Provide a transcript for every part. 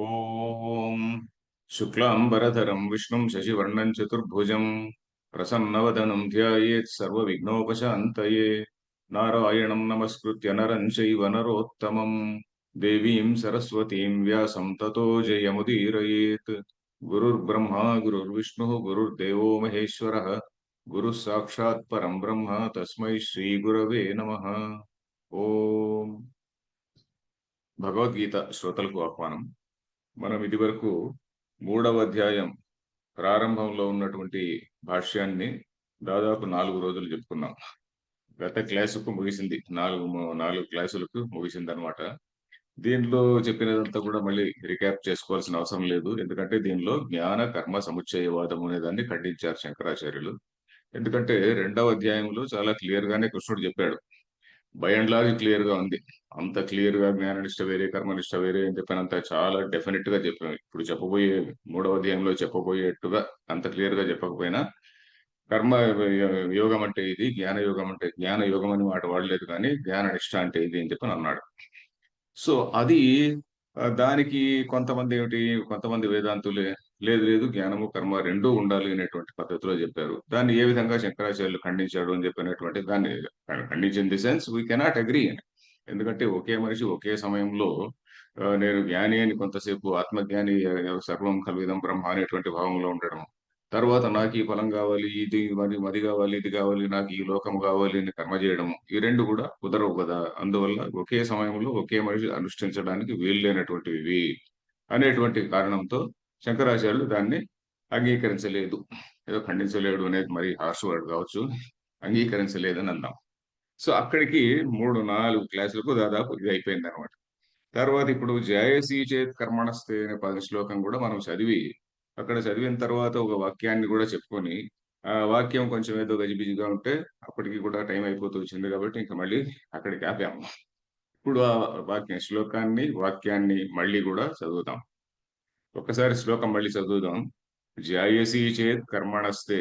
ఓం శుక్లాంబరధరం విష్ణుం శశివర్ణం చతుర్భుజం ప్రసన్నవదనం ధ్యాయేత్ సర్వవిఘ్నోపశాంతయే నారాయణం నమస్కృత్య నరం చైవ నరోత్తమం దేవీం సరస్వతీం వ్యాసం తతో జయముదీరయేత్ గురుర్బ్రహ్మా గురుర్విష్ణుః గురుర్దేవో మహేశ్వరः గురుః సాక్షాత్ పరం బ్రహ్మ తస్మై శ్రీ గురవే నమః. ఓం భగవద్గీత శ్రోతలకు ఆహ్వానం. మనం ఇదివరకు 3వ అధ్యాయం ప్రారంభంలో ఉన్నటువంటి భాష్యాన్ని దాదాపు 4 రోజులు చెప్పుకున్నాం. గత క్లాసుకు ముగిసింది, నాలుగు క్లాసులకు ముగిసింది అనమాట. దీనిలో చెప్పినదంతా కూడా మళ్ళీ రికాప్ చేసుకోవాల్సిన అవసరం లేదు, ఎందుకంటే దీనిలో జ్ఞాన కర్మ సముచ్చయవాదం అనే దాన్ని ఖండించారు శంకరాచార్యులు. ఎందుకంటే 2వ అధ్యాయంలో చాలా క్లియర్ గానే కృష్ణుడు చెప్పాడు. బై అండ్ లార్జ్ క్లియర్ గా ఉంది. అంత క్లియర్ గా జ్ఞాననిష్ట వేరే కర్మనిష్ట వేరే అని చెప్పినంత చాలా డెఫినెట్ గా చెప్పాను. ఇప్పుడు చెప్పబోయే 3వ అధ్యాయంలో చెప్పబోయేట్టుగా అంత క్లియర్ గా చెప్పకపోయినా కర్మ యోగం అంటే ఇది, జ్ఞాన యోగం అంటే జ్ఞాన యోగం అని మాట వాడలేదు, కానీ జ్ఞాన నిష్ట అంటే ఇది అని చెప్పని అన్నాడు. సో అది దానికి కొంతమంది వేదాంతులే లేదు లేదు జ్ఞానము కర్మ రెండూ ఉండాలి అనేటువంటి పద్ధతిలో చెప్పారు. దాన్ని ఏ విధంగా శంకరాచార్యులు ఖండించాడు అని చెప్పినటువంటి దాన్ని ఖండించిన the sense we cannot agree. ఎందుకంటే ఒకే మనిషి ఒకే సమయంలో నేను జ్ఞాని అని కొంతసేపు, ఆత్మజ్ఞాని సర్వం కల్విదం బ్రహ్మ అనేటువంటి భావంలో ఉండడం, తర్వాత నాకు ఈ ఫలం కావాలి, ఇది మది కావాలి, ఇది కావాలి, నాకు ఈ లోకం కావాలి అని కర్మ చేయడం, ఈ రెండు కూడా కుదరవు కదా. అందువల్ల ఒకే సమయంలో ఒకే మనిషి అనుష్ఠించడానికి వీల్లేనటువంటివి అనేటువంటి కారణంతో శంకరాచార్యులు దాన్ని అంగీకరించలేదు. ఏదో ఖండించలేడు అనేది మరి హార్ష్ వర్డ్ కావచ్చు, అంగీకరించలేదని అన్నాం. సో అక్కడికి 3-4 క్లాసులకు దాదాపు ఇది అయిపోయింది అనమాట. తర్వాత ఇప్పుడు జయసి చేత్ కర్మణస్తే అనే 10 శ్లోకం కూడా మనం చదివి, అక్కడ చదివిన తర్వాత ఒక వాక్యాన్ని కూడా చెప్పుకొని, ఆ వాక్యం కొంచెం ఏదో గజిబిజిగా ఉంటే అప్పటికి కూడా టైం అయిపోతూ వచ్చింది కాబట్టి ఇంకా మళ్ళీ అక్కడికి ఆపాము. ఇప్పుడు ఆ వాక్యాన్ని మళ్ళీ కూడా చదువుతాం. ఒక్కసారి శ్లోకం మళ్ళీ చదువుదాం. జ్యాయసి చేత్ కర్మణస్తే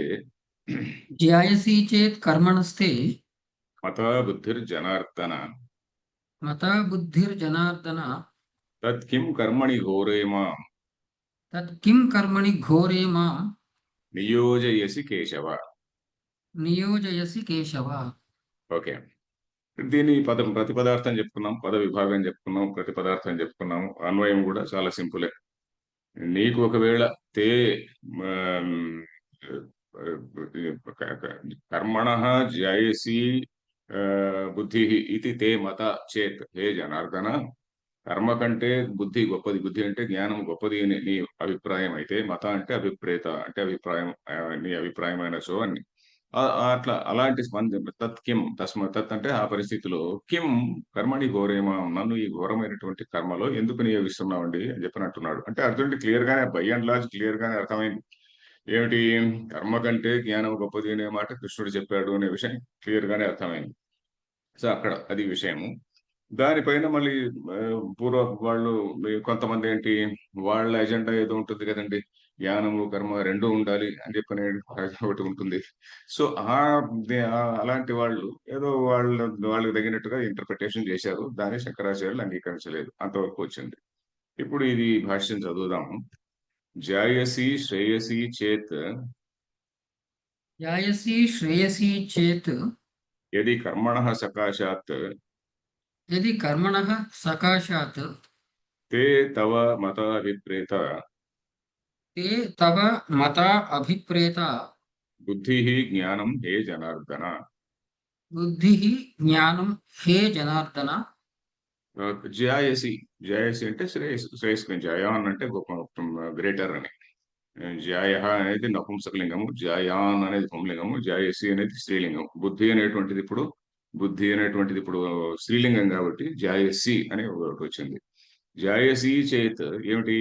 జ్యాయసి చేత్ కర్మణస్తే మతా బుద్ధిర్జనార్దన మతా బుద్ధిర్జనార్దన తత్ కిం కర్మణి ఘోరే మాం తత్ కిం కర్మణి ఘోరే మాం నియోజయసి కేశవ. నియోజయసి కేశవ. ఓకే, దీని ప్రతిపదార్థం చెప్పుకున్నాం, పద విభాగం చెప్పుకున్నాం, ప్రతిపదార్థం చెప్పుకున్నాము. అన్వయం కూడా చాలా సింపులే. నీకు ఒకవేళ తే కర్మణ జాయసి బుద్ధి ఇది తే మత చేత్ హే జనార్దన, కర్మ కంటే బుద్ధి గొప్పది, బుద్ధి అంటే జ్ఞానం గొప్పది అని నీ అభిప్రాయం అయితే, మత అంటే అభిప్రేత అంటే అభిప్రాయం, నీ అభిప్రాయమైన సో అని అట్లా అలాంటి తత్ కిం తత్ అంటే ఆ పరిస్థితిలో కిం కర్మని ఘోరేమా, నన్ను ఈ ఘోరమైనటువంటి కర్మలో ఎందుకు నియోగిస్తున్నావండి అని చెప్పినట్టున్నాడు. అంటే అర్జునుడి క్లియర్ గానే, బై అండ్ లార్జ్ క్లియర్ గానే అర్థమైంది. ఏమిటి, కర్మ కంటే జ్ఞానం గొప్పది అనే మాట కృష్ణుడు చెప్పాడు అనే విషయం క్లియర్ గానే అర్థమైంది. సో అక్కడ అది విషయము. దానిపైన మళ్ళీ పూర్వ వాళ్ళు కొంతమంది ఏంటి, వాళ్ళ ఎజెండా ఏదో ఉంటుంది కదండి, జ్ఞానము కర్మ రెండూ ఉండాలి అని చెప్పిన ఒకటి ఉంటుంది. సో అలాంటి వాళ్ళు ఏదో వాళ్ళకి తగినట్టుగా ఇంటర్ప్రిటేషన్ చేశారు, దాన్ని శంకరాచార్యులు అంగీకరించలేదు. అంతవరకు వచ్చింది. ఇప్పుడు ఇది భాష్యం చదువుదాము. జాయసి శ్రేయసి చేత్ జాయసి శ్రేయసి చేత్ యది కర్మణ సకాశాత్ యది కర్మణః సకాశాత్ తే తవ మతాభిప్రేత తే తవ మతా అభిప్రేత బుద్ధి జ్ఞానం హే జనార్దన. బుద్ధిః జ్ఞానం హే జనార్దన. జాయసి, జాయసి అంటే శ్రేయస్కరం, జయాన్ అంటే గొప్ప, గ్రేటర్ అని. జాయ అనేది నపుంసకలింగము, జాయాన్ అనేది పుంలింగము, జాయసి అనేది స్త్రీలింగం. బుద్ధి అనేటువంటిది ఇప్పుడు స్త్రీలింగం కాబట్టి జాయసి అనే ఒకటి వచ్చింది. జాయసి చేత్ ఏమిటి,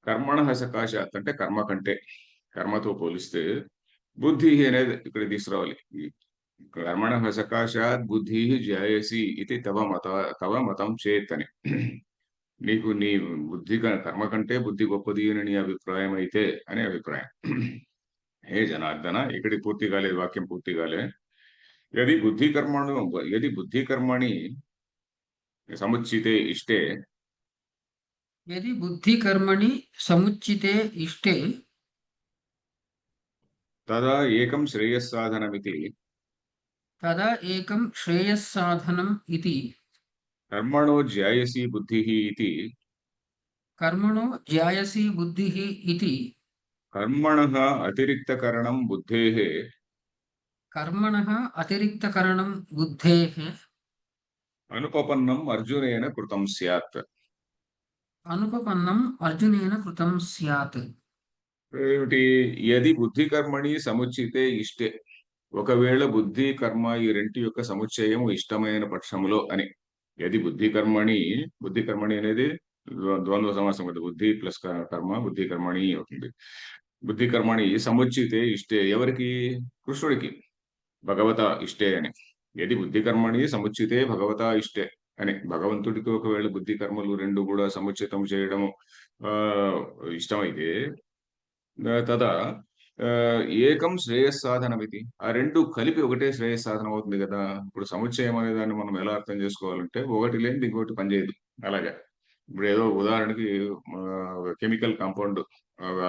కర్మణ సకాశాత్ అంటే కర్మ కంటే, కర్మతో పోలిస్తే బుద్ధి అనేది ఇక్కడ తీసుకురావాలి. కర్మణ సకాశాత్ బుద్ధి జాయసి ఇది తవ మతం చేత్ అని. నీకు నీ కర్మ కంటే బుద్ధి గొప్పది అని నీ అభిప్రాయం అయితే అనే అభిప్రాయం. హే జనార్దన, ఇక్కడికి పూర్తి కాలేదు, వాక్యం పూర్తి కాలే. యది బుద్ధి కర్మణి సముచితే ఇష్టే यदि बुद्धिकर्मणि समुचिते इष्टे తదా ఏకం శ్రేయస్సాధనమితి तदा एकं श्रेयस्साधनम् इति కర్మణో జ్యాయసి బుద్ధి ఇది कर्मणो ज्यायसी बुद्धिः इति కర్మణః అతిరిక్తకరణం బుద్ధేః कर्मणः अतिरिक्तकरणं बुद्धेः అనుపపన్నం అర్జునేన కృతం స్యాత్. अनुपपन्नम् अर्जुनेन कृतं स्यात्. ఏమిటి? యది బుద్ధి కర్మణి సముచితే ఇష్టే, ఒకవేళ బుద్ధి కర్మ ఈ రెంటి యొక్క సముచ్చయం ఇష్టమైన పక్షములో అని. యది బుద్ధి కర్మణి అనేది ద్వంద్వ సమాసం కదా, బుద్ధి ప్లస్ కర్మ బుద్ధి కర్మణి అవుతుంది. బుద్ధి కర్మణి సముచితే ఇష్టే, ఎవరికి? కృష్ణుడికి, భగవత ఇష్టే అని. యది బుద్ధి కర్మణి సముచితే భగవత ఇష్టే అని, భగవంతుడికి ఒకవేళ బుద్ధి కర్మలు రెండు కూడా సముచితం చేయడము ఇష్టమైతే తదా ఏకం శ్రేయస్సాధనమితి, ఆ రెండు కలిపి ఒకటే శ్రేయస్సాధనం అవుతుంది కదా. ఇప్పుడు సముచ్చయం అనే దాన్ని మనం ఎలా అర్థం చేసుకోవాలంటే, ఒకటి లేనిది ఇంకోటి పనిచేయదు. అలాగే ఇప్పుడు ఏదో ఉదాహరణకి కెమికల్ కాంపౌండ్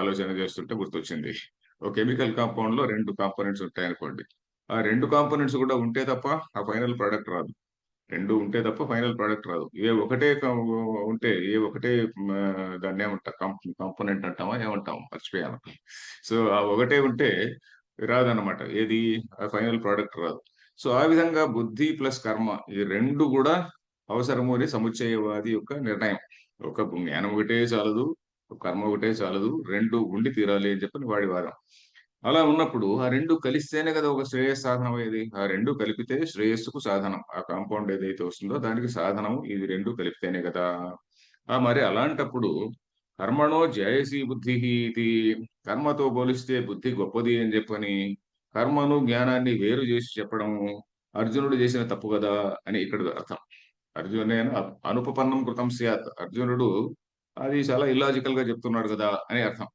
ఆలోచన చేస్తుంటే గుర్తొచ్చింది. ఒక కెమికల్ కాంపౌండ్ లో రెండు కాంపోనెంట్స్ ఉంటాయి అనుకోండి. ఆ రెండు కాంపోనెంట్స్ కూడా ఉంటే తప్ప ఆ ఫైనల్ ప్రోడక్ట్ రాదు. రెండు ఉంటే తప్ప ఫైనల్ ప్రోడక్ట్ రాదు. ఉంటే ఒకటే దాన్ని ఏమంటాం, కాంపోనెంట్ అంటామా ఏమంటాం మర్చిపోయాను. సో ఆ ఒకటే ఉంటే రాదన్నమాట, ఏది ఆ ఫైనల్ ప్రోడక్ట్ రాదు. సో ఆ విధంగా బుద్ధి ప్లస్ కర్మ ఈ రెండు కూడా అవసరము అని సముచ్చయవాది యొక్క నిర్ణయం. ఒక జ్ఞానం ఒకటే చాలదు, ఒక కర్మ ఒకటే చాలదు, రెండు ఉండి తీరాలి అని చెప్పని వాడి వాదం. అలా ఉన్నప్పుడు ఆ రెండు కలిస్తేనే కదా ఒక శ్రేయస్ సాధనం అయ్యేది. ఆ రెండు కలిపితే శ్రేయస్సుకు సాధనం. ఆ కాంపౌండ్ ఏదైతే వస్తుందో దానికి సాధనం ఇది రెండు కలిపితేనే కదా. మరి అలాంటప్పుడు కర్మణో జయసి బుద్ధి ఇది, కర్మతో పోలిస్తే బుద్ధి గొప్పది అని చెప్పని కర్మను జ్ఞానాన్ని వేరు చేసి చెప్పడము అర్జునుడు చేసిన తప్పు కదా అని ఇక్కడ అర్థం. అర్జునేన అనుపపన్నం కృతం స్యాత్, అర్జునుడు అది చాలా ఇల్లాజికల్ గా చెప్తున్నాడు కదా అని అర్థం.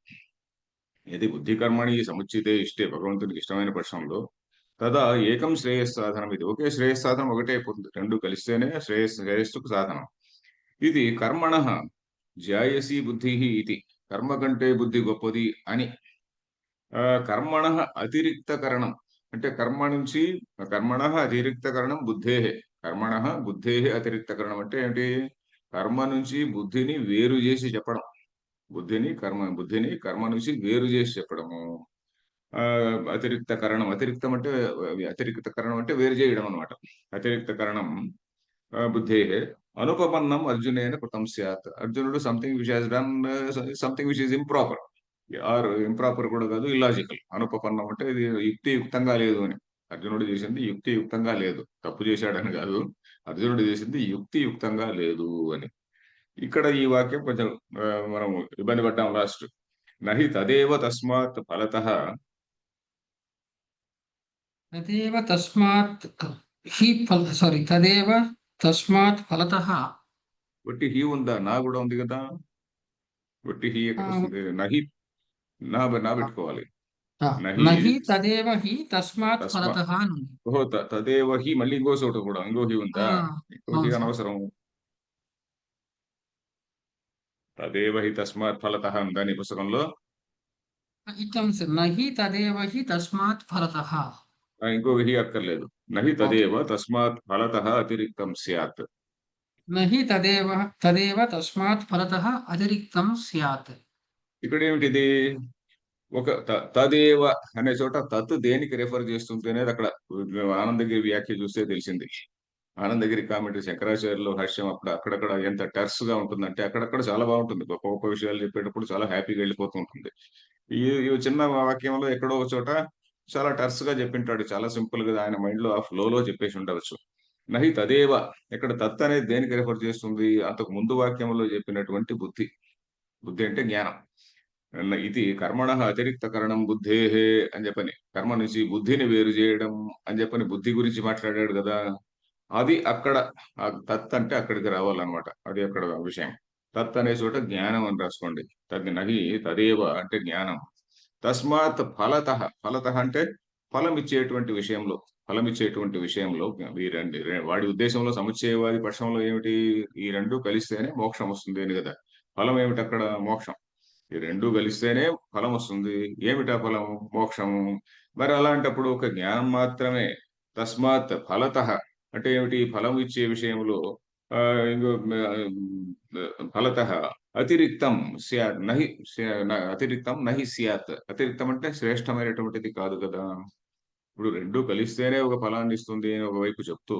ఇది బుద్ధి కర్మణి సముచితే ఇష్టే, భగవంతునికి ఇష్టమైన పక్షంలో తదా ఏకం శ్రేయస్సాధనం, ఇది ఒకే శ్రేయస్సాధనం ఒకటే అయిపోతుంది. రెండు కలిస్తేనే శ్రేయస్సుకు సాధనం. ఇది కర్మణ జాయసి బుద్ధి ఇది, కర్మ కంటే బుద్ధి గొప్పది అని. కర్మణ అతిరిక్తకరణం అంటే కర్మణ అతిరిక్తకరణం బుద్ధే, కర్మణ బుద్ధే అతిరిక్తకరణం అంటే ఏంటి? కర్మ నుంచి బుద్ధిని వేరు చేసి చెప్పడం, బుద్ధిని కర్మ నుంచి వేరు చేసి చెప్పడము. అతిరిక్త కరణం, అతిరిక్త కరణం అంటే వేరు చేయడం అనమాట. అతిరిక్త కరణం బుద్ధే అనుపపన్నం అర్జునేన కృతం స్యాత్, అర్జునుడు something which has done something which is improper, or improper కూడా కాదు, ఇల్లాజికల్. అనుపపన్నం అంటే ఇది యుక్తియుక్తంగా లేదు అని. అర్జునుడు చేసింది యుక్తియుక్తంగా లేదు, తప్పు చేశాడని కాదు, అర్జునుడు చేసింది యుక్తియుక్తంగా లేదు అని. ఇక్కడ ఈ వాక్యం కొంచెం మనం ఇబ్బంది పడ్డాం లాస్ట్. నహి తదేవ తస్మాత్ ఫలతః, तदेव तस्मात् तदेव तस्मात् फलतः ఒట్టి హీ ఉందా? నా కూడా ఉంది కదా. ఒట్టి హీ ఎక్కడ వస్తుంది? నహి, నా పెట్టుకోవాలి. నహి నహి తదేవ హి తస్మాత్ తస్మా ఫలతః అని ఉంది. ఓహో తదేవ హి, మళ్ళీ ఇంకో చోట కూడా ఇంకో హీ ఉందా? ఇంకో హీ అవును సార్. అనవసరం. తదేవ హి తస్మాత్ ఫలతః ఉందా నీ పుస్తకంలో? ఇచ్చాం సార్. నహి తదేవ హి తస్మాత్ ఫలతః. ఇంకో హీ అక్కర్లేదు. నహి ఓకే. తదేవ తస్మాత్ ఫలతః అతిరిక్తం స్యాత్. నహి తదేవ తస్మాత్ ఫలతః అతిరిక్తం స్యాత్. ఇక్కడ ఏమిటిది? ఒక తదేవ అనే చోట తత్ దేనికి రెఫర్ చేస్తుంది అనేది అక్కడ ఆనందగిరి వ్యాఖ్య చూస్తే తెలిసింది. ఆనందగిరి కామెంటరీ శంకరాచార్యులు భాష్యం అక్కడక్కడ ఎంత టర్స్ గా ఉంటుందంటే అక్కడక్కడ చాలా బాగుంటుంది. గొప్ప గొప్ప విషయాలు చెప్పేటప్పుడు చాలా హ్యాపీగా వెళ్ళిపోతూ ఉంటుంది. ఈ చిన్న వాక్యంలో ఎక్కడో ఒక చోట చాలా టర్స్ గా చెప్పింటాడు, చాలా సింపుల్ గా ఆయన మైండ్ లో ఆ ఫ్లోలో చెప్పేసి ఉండవచ్చు. నహి తదేవ, ఇక్కడ తత్ అనేది దేనికి రెఫర్ చేస్తుంది? అంతకు ముందు వాక్యంలో చెప్పినటువంటి బుద్ధి. బుద్ధి అంటే జ్ఞానం. ఇది కర్మణ అతిరిక్త కరణం బుద్ధే అని చెప్పని, కర్మ నుంచి బుద్ధిని వేరు చేయడం అని చెప్పని బుద్ధి గురించి మాట్లాడాడు కదా. అది అక్కడ ఆ తత్ అంటే అక్కడికి రావాలన్నమాట. అది అక్కడ విషయం. తత్ అనే చోట జ్ఞానం అని రాసుకోండి. నహి తదేవ అంటే జ్ఞానం. తస్మాత్ ఫలతః అంటే ఫలం ఇచ్చేటువంటి విషయంలో వాడి ఉద్దేశంలో సముచ్చయవాది పక్షంలో ఏమిటి? ఈ రెండు కలిస్తేనే మోక్షం వస్తుంది అని కదా. ఫలం ఏమిటి అక్కడ? మోక్షం. ఈ రెండు కలిస్తేనే ఫలం వస్తుంది. ఏమిటా ఫలం? మోక్షము. మరి అలాంటప్పుడు ఒక జ్ఞానం మాత్రమే తస్మాత్ ఫలతః అంటే ఏమిటి? ఫలం ఇచ్చే విషయంలో ఇంకో ఫలతః అతిరిక్తం స్యాత్ నహి అతిరిక్తం నహి స్యాత్. అతిరిక్తం అంటే శ్రేష్టమైనటువంటిది కాదు కదా! ఇప్పుడు 2 కలిస్తేనే ఒక ఫలాన్ని ఇస్తుంది అని ఒకవైపు చెప్తూ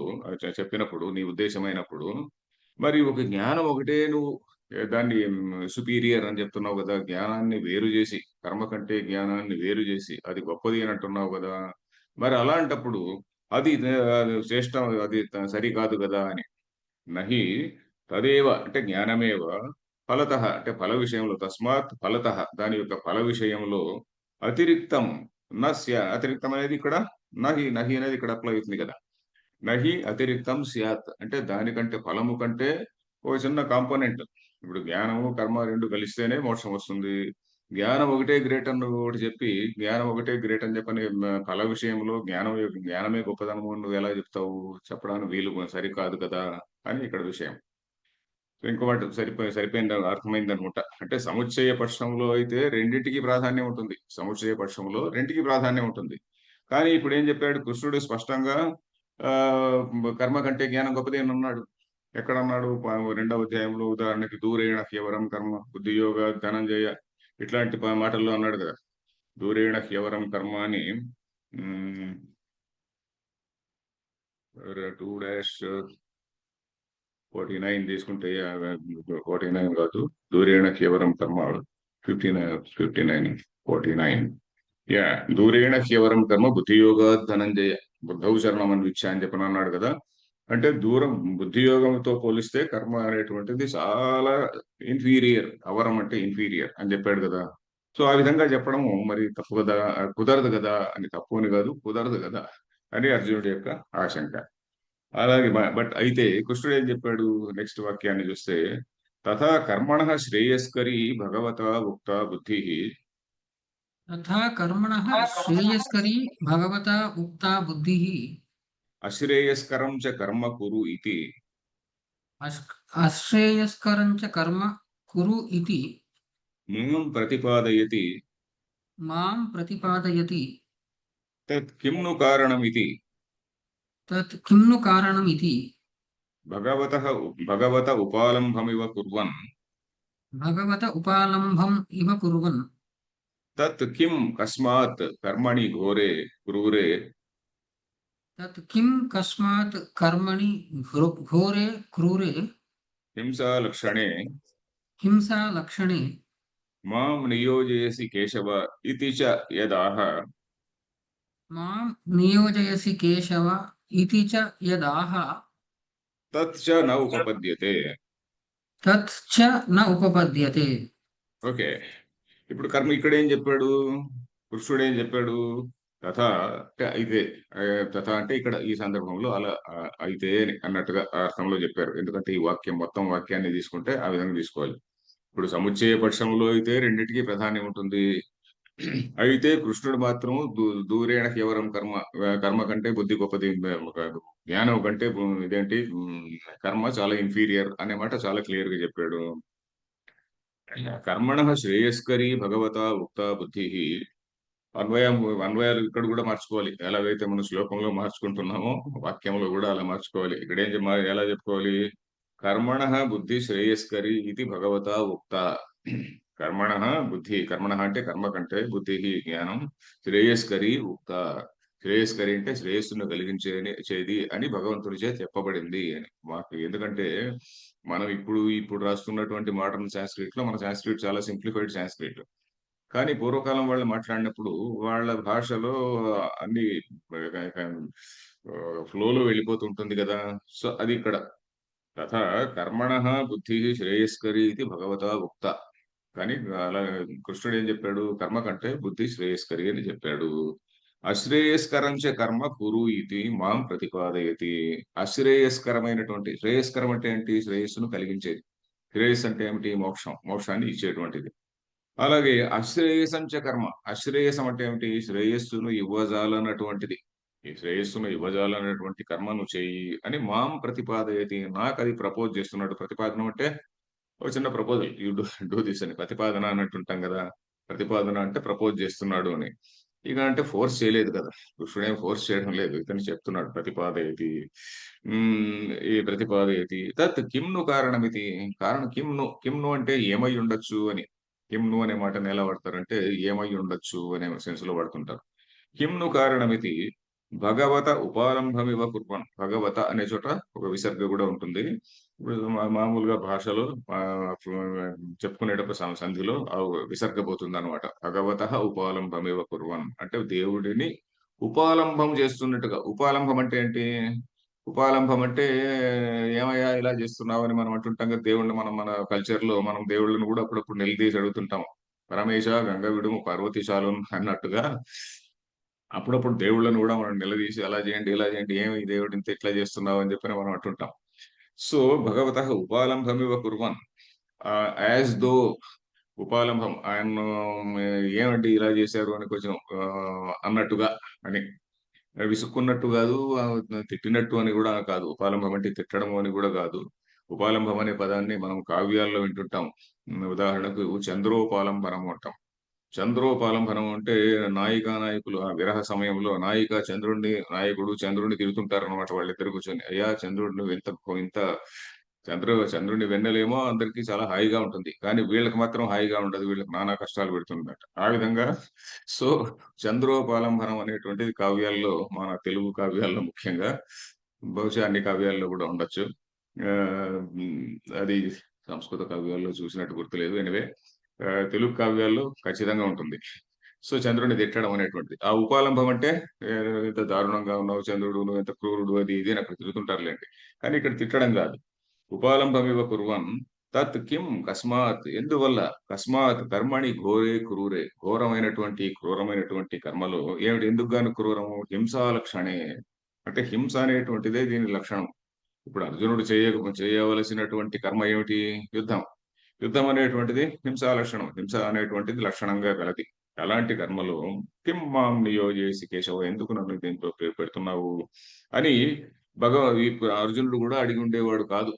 చెప్పినప్పుడు నీ ఉద్దేశమైనప్పుడు, మరి ఒక జ్ఞానం ఒకటే నువ్వు దాన్ని సుపీరియర్ అని చెప్తున్నావు గదా! జ్ఞానాన్ని వేరు జేసి, కర్మ కంటే జ్ఞానాన్ని వేరు జేసి, అది గొప్పది అని అంటున్నావు గదా! మరి అలాంటప్పుడు అది శ్రేష్టం అది సరికాదు గదా! అని. నహి తదేవ అంటే జ్ఞానమేవ ఫలతః అంటే ఫల విషయంలో తస్మాత్ ఫలతః దాని యొక్క ఫల విషయంలో అతిరిక్తం అతిరిక్తం అనేది ఇక్కడ నహి, నహి అనేది ఇక్కడ అప్లై అవుతుంది కదా! నహి అతిరిక్తం స్యాత్ అంటే దానికంటే ఫలము కంటే ఒక చిన్న కాంపోనెంట్. ఇప్పుడు జ్ఞానము, కర్మ 2 కలిస్తేనే మోక్షం వస్తుంది. జ్ఞానం ఒకటే గ్రేట్ అని నువ్వు ఒకటి చెప్పి, జ్ఞానం ఒకటే గ్రేట్ అని చెప్పని ఫల విషయంలో జ్ఞానమే గొప్పదనము అని నువ్వెలా చెప్తావు? చెప్పడానికి సరికాదు కదా! అని ఇక్కడ విషయం. సో ఇంకో మాట సరిపోయింది అర్థమైందనుకుంటా. అంటే సముచ్చయ పక్షంలో అయితే రెండిటికి ప్రాధాన్యం ఉంటుంది. సముచ్చయ పక్షంలో రెంటికి ప్రాధాన్యం ఉంటుంది. కానీ ఇప్పుడేం చెప్పాడు కృష్ణుడు స్పష్టంగా కర్మ కంటే జ్ఞానం గొప్పది అని అన్నాడు. ఎక్కడన్నాడు? రెండవ అధ్యాయంలో ఉదాహరణకి దూరేణ హ్యవరం కర్మ బుద్ధియోగ ధనంజయ ఇట్లాంటి మాటల్లో అన్నాడు కదా! దూరేణ హ్యవరం కర్మ అని హ్మ్. 2-49 తీసుకుంటే 49 కాదు. దూరేణ హ్యవరం కర్మ 59, 49 యాహ్! దూరేణ హ్యవరం కర్మ బుద్ధియోగాత్ ధనంజయ. బుద్ధౌ శరణమని విచ్చ అని చెప్పని అన్నాడు కదా! అంటే దూరం బుద్ధియోగంతో పోలిస్తే కర్మ అనేటువంటిది చాలా ఇన్ఫీరియర్. అవరం అంటే ఇన్ఫీరియర్ అని చెప్పాడు కదా! సో, ఆ విధంగా చెప్పడము మరి తప్పు కదా! కుదరదు కదా! అని తప్పు అని కాదు. కుదరదు కదా! అని అర్జునుడి యొక్క ఆశంక. అలాగే బట్ అయితే కృష్ణుడు ఏం చెప్పాడు? నెక్స్ట్ వాక్యాన్ని చూస్తే, తథా కర్మణః శ్రేయస్కరీ భగవతా ఉక్తా బుద్ధిః तथा कर्मणः श्रेयस्करी भगवता उक्ता बुद्धिः అశ్రేయస్కరం చ కర్మ కురు ఇతి अश्रेयस्करं च कर्म कुरु इति మాం ప్రతిపాదయతి मां प्रतिपादयति తత్ కిం ను కారణమితి तत् किं नु कारणम् इति భగవతః భగవత ఉపాలంభమివ కుర్వన్ भगवत उपालम्भम् इव कुर्वन् తత్ కిం కస్మాత్ కర్మణి ఘోరే క్రూరే तत् किं कस्मात् कर्मणि घोरे क्रूरे హింసాలక్షణే हिंसालक्षणे మాం నియోజయసి కేశవ ఇతి చ యదాహ मां नियोजयसि केशव इति च यदाह తత్ చ న ఉపపద్యతే. तत् च न उपपद्यते. ఓకే. ఇప్పుడు కర్మ ఇక్కడేం చెప్పాడు? కృష్ణుడు ఏం చెప్పాడు? తథా అంటే అయితే తథా అంటే ఇక్కడ ఈ సందర్భంలో అలా అయితే అన్నట్టుగా ఆ అర్థంలో చెప్పారు. ఎందుకంటే ఈ వాక్యం మొత్తం వాక్యాన్ని తీసుకుంటే ఆ విధంగా తీసుకోవాలి. ఇప్పుడు సముచ్చయ పక్షంలో అయితే రెండిటికి ప్రాధాన్యం ఉంటుంది. అయితే కృష్ణుడు మాత్రం దూరేణ కేవలం కర్మ కంటే బుద్ధి గొప్పది. జ్ఞానం కంటే ఇదేంటి కర్మ చాలా ఇన్ఫీరియర్ అనే మాట చాలా క్లియర్ గా చెప్పాడు. కర్మణః శ్రేయస్కరీ భగవతా ఉక్తా బుద్ధిః అన్వయం అన్వయాలు ఇక్కడ కూడా మార్చుకోవాలి. ఎలాగైతే మనం శ్లోకంలో మార్చుకుంటున్నామో వాక్యంలో కూడా అలా మార్చుకోవాలి. ఇక్కడ ఎలా చెప్పుకోవాలి? కర్మణః బుద్ధి శ్రేయస్కరి ఇది భగవతా ఉక్త. కర్మణః బుద్ధి కర్మణః అంటే కర్మ కంటే బుద్ధి జ్ఞానం శ్రేయస్కరి ఉక్త. శ్రేయస్కరి అంటే శ్రేయస్సును కలిగించేది అని భగవంతుడి చేత చెప్పబడింది అని మాకు. ఎందుకంటే మనం ఇప్పుడు రాస్తున్నటువంటి మోడర్న్ సాంస్క్రిట్ లో మన సాంస్క్రిట్ చాలా సింప్లిఫైడ్ సాంస్క్రిట్. కానీ పూర్వకాలం వాళ్ళు మాట్లాడినప్పుడు వాళ్ళ భాషలో అన్ని ఫ్లోలో వెళ్ళిపోతుంటుంది కదా! సో అది ఇక్కడ తథా కర్మణః బుద్ధి శ్రేయస్కరి ఇది భగవతా ఉక్త. కానీ అలా కృష్ణుడు ఏం చెప్పాడు? కర్మ కంటే బుద్ధి శ్రేయస్కరి అని చెప్పాడు. అశ్రేయస్కరం చ కర్మ కురు ఇది మాం ప్రతిపాదయతి. అశ్రేయస్కరమైనటువంటి శ్రేయస్కరం అంటే ఏంటి? శ్రేయస్సును కలిగించేది. శ్రేయస్సు అంటే ఏమిటి? మోక్షం. మోక్షాన్ని ఇచ్చేటువంటిది. అలాగే అశ్రేయసం చ కర్మ. అశ్రేయసం అంటే ఏమిటి? శ్రేయస్సును ఇవ్వజాలనటువంటిది. ఈ శ్రేయస్సును ఇవ్వజాలనటువంటి కర్మను చెయ్యి అని మాం ప్రతిపాదయతి. నాకది ప్రపోజ్ చేస్తున్నాడు. ప్రతిపాదనం అంటే ఒక చిన్న proposal you do do this అని ప్రతిపాదన అన్నట్టు ఉంటాం కదా. ప్రతిపాదన అంటే ప్రపోజ్ చేస్తున్నాడు అని. ఇక అంటే ఫోర్స్ చేయలేదు కదా. కృష్ణుడేం ఫోర్స్ చేయడం లేదు. ఇతను చెప్తున్నాడు ప్రతిపాదయతి. ఈ ప్రతిపాదయతి తత్ కిమ్ను కారణమితి. కారణం కిమ్ను అంటే ఏమై ఉండొచ్చు అని. కిమ్ను అనే మాటని ఎలా వాడతారంటే ఏమై ఉండొచ్చు అనే సెన్స్ లో వాడుతుంటారు. కిమ్ను కారణమితి భగవత ఉపారంభమివ కుర్వన్. భగవత అనే చోట ఒక విసర్గ కూడా ఉంటుంది. ఇప్పుడు మామూలుగా భాషలో చెప్పుకునేటప్పుడు సంధిలో ఆ విసర్గ పోతుందన్నమాట. భగవతః ఉపాలంభమివ కుర్వన్ అంటే దేవుడిని ఉపాలంభం చేస్తున్నట్టుగా. ఉపాలంభం అంటే ఏంటి? ఉపాలంభం అంటే ఏమయ్యా ఇలా చేస్తున్నావు అని మనం అంటుంటాం కదా. దేవుడిని మనం మన కల్చర్‌లో మనం దేవుళ్ళని కూడా అప్పుడప్పుడు నిలదీసి అడుగుతుంటాం. పరమేశ గంగ విడుము పార్వతీశాలున్ అన్నట్టుగా అప్పుడప్పుడు దేవుళ్ళని కూడా మనం నిలదీసి అలా చేయండి, ఇలా చేయండి. ఏమి దేవుడు ఇంత ఇట్లా చేస్తున్నావు అని చెప్పని మనం అంటుంటాం. సో భగవతః ఉపాలంభమివ కుర్వన్. యాస్ దో ఉపాలంభం ఆయన్ను ఏమండి ఇలా చేశారు అని కొంచెం అన్నట్టుగా అని. విసుక్కున్నట్టు కాదు, తిట్టినట్టు అని కూడా కాదు. ఉపాలంభం అంటే తిట్టడం అని కూడా కాదు. ఉపాలంభం అనే పదాన్ని మనం కావ్యాల్లో వింటుంటాం. ఉదాహరణకు చంద్రోపాలంబనం అంటాం. చంద్రోపాలంబనం అంటే నాయికానాయకులు ఆ విరహ సమయంలో నాయిక నాయకుడు చంద్రుడిని తిడుతుంటారనమాట వాళ్ళిద్దరు కూర్చొని. అయ్యా చంద్రుడు నువ్వు ఇంత చంద్రుని వెన్నెలేమో అందరికీ చాలా హాయిగా ఉంటుంది. కానీ వీళ్ళకి మాత్రం హాయిగా ఉండదు. వీళ్ళకి నానా కష్టాలు పెడుతుందట. ఆ విధంగా సో చంద్రోపాలంబనం అనేటువంటిది కావ్యాల్లో మన తెలుగు కావ్యాల్లో ముఖ్యంగా బహుశా అన్ని కావ్యాల్లో కూడా ఉండొచ్చు. హ్మ్. అది సంస్కృత కావ్యాల్లో చూసినట్టు గుర్తులేదు. ఎనివే తెలుగు కావ్యాల్లో ఖచ్చితంగా ఉంటుంది. సో చంద్రుడిని తిట్టడం అనేటువంటిది. ఆ ఉపాలంభం అంటే "ఇంత దారుణంగా ఉన్నావు చంద్రుడు, నువ్వెంత క్రూరుడు" అది ఇది అని అక్కడ తిడుతుంటారులెండి. కానీ ఇక్కడ తిట్టడం గాదు. ఉపాలంభమివ కుర్వన్ తత్ కిం కస్మాత్ ఎందువల్ల? కస్మాత్ కర్మణి ఘోరే క్రూరే. ఘోరమైనటువంటి, క్రూరమైనటువంటి కర్మలో ఏమిటి ఎందుకు గాని క్రూరము? హింసా లక్షణే. అంటే హింస అనేటువంటిదే దీని లక్షణం. ఇప్పుడు అర్జునుడు చేయవలసినటువంటి కర్మ ఏమిటి? యుద్ధం. యుద్ధం అనేటువంటిది హింసా లక్షణం. హింస అనేటువంటిది లక్షణంగా గలది. అలాంటి కర్మలో కిం మాం నియోజయసి కేశవ ఎందుకు నన్ను దీంట్లో పెడుతున్నావు? అని ఈ అర్జునుడు కూడా అడిగి ఉండేవాడు కాదు.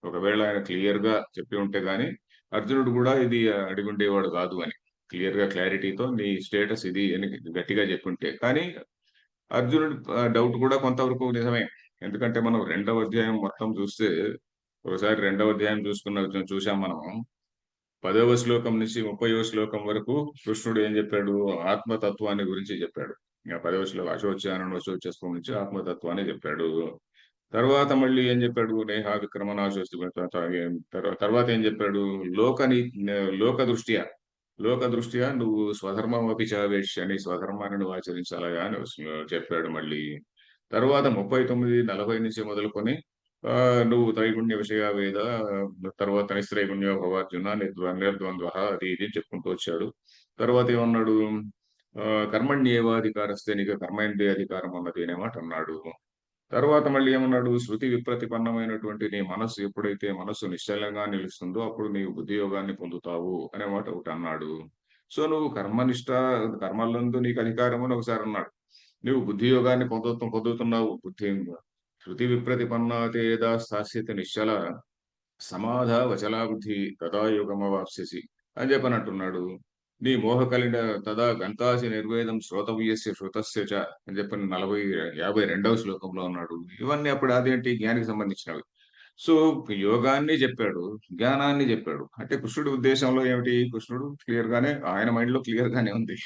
ఒకవేళ ఆయన క్లియర్‌గా చెప్పి ఉంటే గాని, అర్జునుడు కూడా ఇది అడిగి ఉండేవాడు కాదు అని. క్లియర్‌గా క్లారిటీతో నీ స్టేటస్ ఇది అని గట్టిగా చెప్పుంటే. కానీ అర్జునుడి డౌట్ కూడా కొంతవరకు నిజమే. ఎందుకంటే మనం రెండవ అధ్యాయం మొత్తం చూస్తే, ఒకసారి రెండవ అధ్యాయం చూసాం మనం. 10వ శ్లోకం నుంచి 30వ శ్లోకం వరకు కృష్ణుడు ఏం చెప్పాడు? ఆత్మతత్వాన్ని గురించి చెప్పాడు. 10వ శ్లోకం అశోచ్యాననోశోచస్వం నుంచి ఆత్మతత్వాన్ని చెప్పాడు. తర్వాత మళ్ళీ ఏం చెప్పాడు? నేహా విక్రమ నాశోస్తి తర్వాత ఏం చెప్పాడు? లోక దృష్ట్యా లోక దృష్ట్యా నువ్వు స్వధర్మం అపి చావేష్య అని స్వధర్మాన్ని నువ్వు ఆచరించాలయా అని చెప్పాడు మళ్ళీ. తర్వాత 39, 40 నుంచి మొదలుకొని నువ్వు త్రైగుణ్య విషయ వేద తర్వాత నిస్త్రైగుణ్యో భవార్జున నిర్ద్వంద్వ అది ఇది అని చెప్పుకుంటూ వచ్చాడు. తర్వాత ఏమన్నాడు? కర్మణ్యేవాధికారస్తే నీకు కర్మేంద్రియ అధికారం అన్నది అనే మాట అన్నాడు. తర్వాత మళ్ళీ ఏమన్నాడు? శృతి విప్రతిపన్నమైనటువంటి నీ మనస్సు ఎప్పుడైతే మనస్సు నిశ్చలంగా నిలుస్తుందో అప్పుడు నీవు బుద్ధి యోగాన్ని పొందుతావు అనే మాట ఒకటి అన్నాడు. సో నువ్వు కర్మలందు నీకు అధికారం అని ఒకసారి అన్నాడు. నువ్వు బుద్ధి యోగాన్ని పొందుతున్నావు. శృతి విప్రతిపన్నాతే యదా స్థాస్యతి నిశ్చల సమాధ వచలా బుద్ధి తదా యోగమవాప్స్యసి అని చెప్పని అంటున్నాడు. నీ మోహ కలిండ తదా గంతాసి నిర్వేదం శ్రోతవ్యస్య శ్రుతస్య చ అని చెప్పని 52వ శ్లోకంలో ఉన్నాడు. ఇవన్నీ అప్పుడు అదేంటి జ్ఞానికి సంబంధించినవి. సో యోగాన్ని చెప్పాడు, జ్ఞానాన్ని చెప్పాడు. అంటే కృష్ణుడి ఉద్దేశంలో ఏమిటి? కృష్ణుడు క్లియర్ గానే ఆయన మైండ్ లో క్లియర్ గానే ఉంది.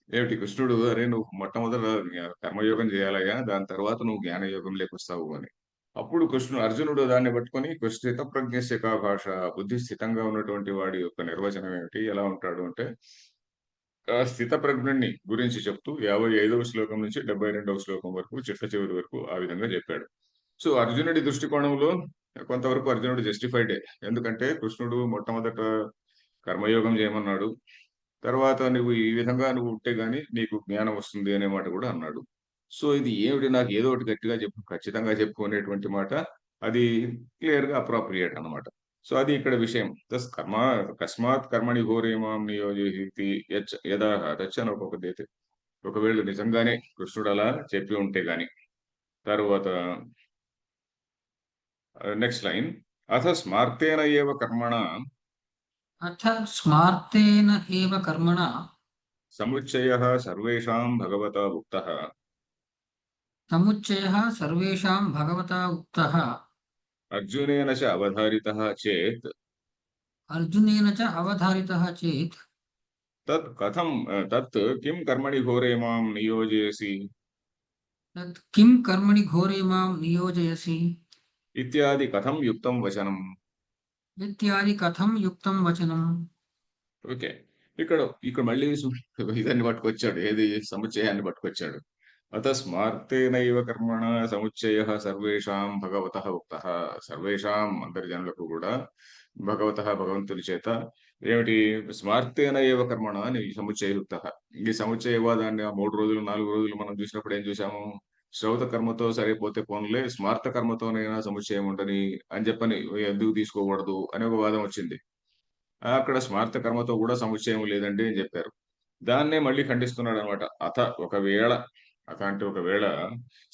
ఏమిటి కృష్ణుడు అరే నువ్వు మొట్టమొదట కర్మయోగం చేయాలయ్యా, దాని తర్వాత నువ్వు జ్ఞాన యోగంలోకి వస్తావు అని. అప్పుడు అర్జునుడు దాన్ని పట్టుకొని స్థిత ప్రజ్ఞస్య కా భాష బుద్ధి స్థితంగా ఉన్నటువంటి వాడి యొక్క నిర్వచనం ఏమిటి? ఎలా ఉంటాడు అంటే ఆ స్థిత ప్రజ్ఞుడిని గురించి చెప్తూ 55వ శ్లోకం నుంచి 72వ శ్లోకం వరకు చిట్ట చివరి వరకు ఆ విధంగా చెప్పాడు. సో అర్జునుడి దృష్టికోణంలో కొంతవరకు అర్జునుడు జస్టిఫైడే. ఎందుకంటే కృష్ణుడు మొట్టమొదట కర్మయోగం చేయమన్నాడు. తర్వాత నువ్వు ఈ విధంగా నువ్వు ఉంటే గాని నీకు జ్ఞానం వస్తుంది అనే మాట కూడా అన్నాడు. సో ఇది ఏమిటి నాకు ఏదో ఒకటి గట్టిగా ఖచ్చితంగా చెప్పుకునేటువంటి మాట. అది క్లియర్‌గా అప్రోప్రియేట్ అన్నమాట. సో అది ఇక్కడ విషయం. కస్మాత్ కర్మణి ఘోరే మాం నియోజయతి యదా తచ్చ నోపపద్యతే. ఒకవేళ నిజంగానే కృష్ణుడు అలా చెప్పి ఉంటే గాని. తరువాత నెక్స్ట్ లైన్. అథ స్మార్తేన ఏవ కర్మణ అథ స్మార్తేన ఏవ కర్మణా సముచ్చయః సర్వేషాం భగవతా ఉక్తః సముచ్చయః సర్వేషాం భగవతా ఉక్తః అర్జునేన చ అవధారితః చేత్ అర్జునేన చ అవధారితః చేత్ తత్ కిం కర్మణి ఘోరే మాం నియోజయసి తత్ కిం కర్మణి ఘోరే మాం నియోజయసి ఇత్యాది కథం యుక్తం వచనం. ఇత్యాది కథం యుక్తం వచనం. ఓకే. ఇక్కడ ఇక్కడ మళ్ళీ ఇదాన్ని పట్టుకొచ్చాడు. ఏది సముచ్చయాన్ని పట్టుకొచ్చాడు. స్మార్తేనైవ కర్మణ సముచ్చయః సర్వేషాం భగవతః ఉక్తః. సర్వేషాం అందరి జనులకు కూడా భగవతః భగవంతుని చేత ఏమిటి స్మార్తేన ఏవ కర్మణ అని సముచ్చయయుక్తః. ఈ సముచ్చయవాదాన్ని ఆ 3 రోజులు 4 రోజులు మనం చూసినప్పుడు ఏం చూసాము? శ్రౌత కర్మతో సరిపోతే పోన్లే స్మార్త కర్మతోనైనా సముచ్చయం ఉండని అని చెప్పని ఎందుకు తీసుకోకూడదు అనే ఒక వాదం వచ్చింది. అక్కడ స్మార్త కర్మతో కూడా సముచ్చయం లేదండి అని చెప్పారు. దాన్నే మళ్ళీ ఖండిస్తున్నాడనమాట. ఒకవేళ అంటే ఒకవేళ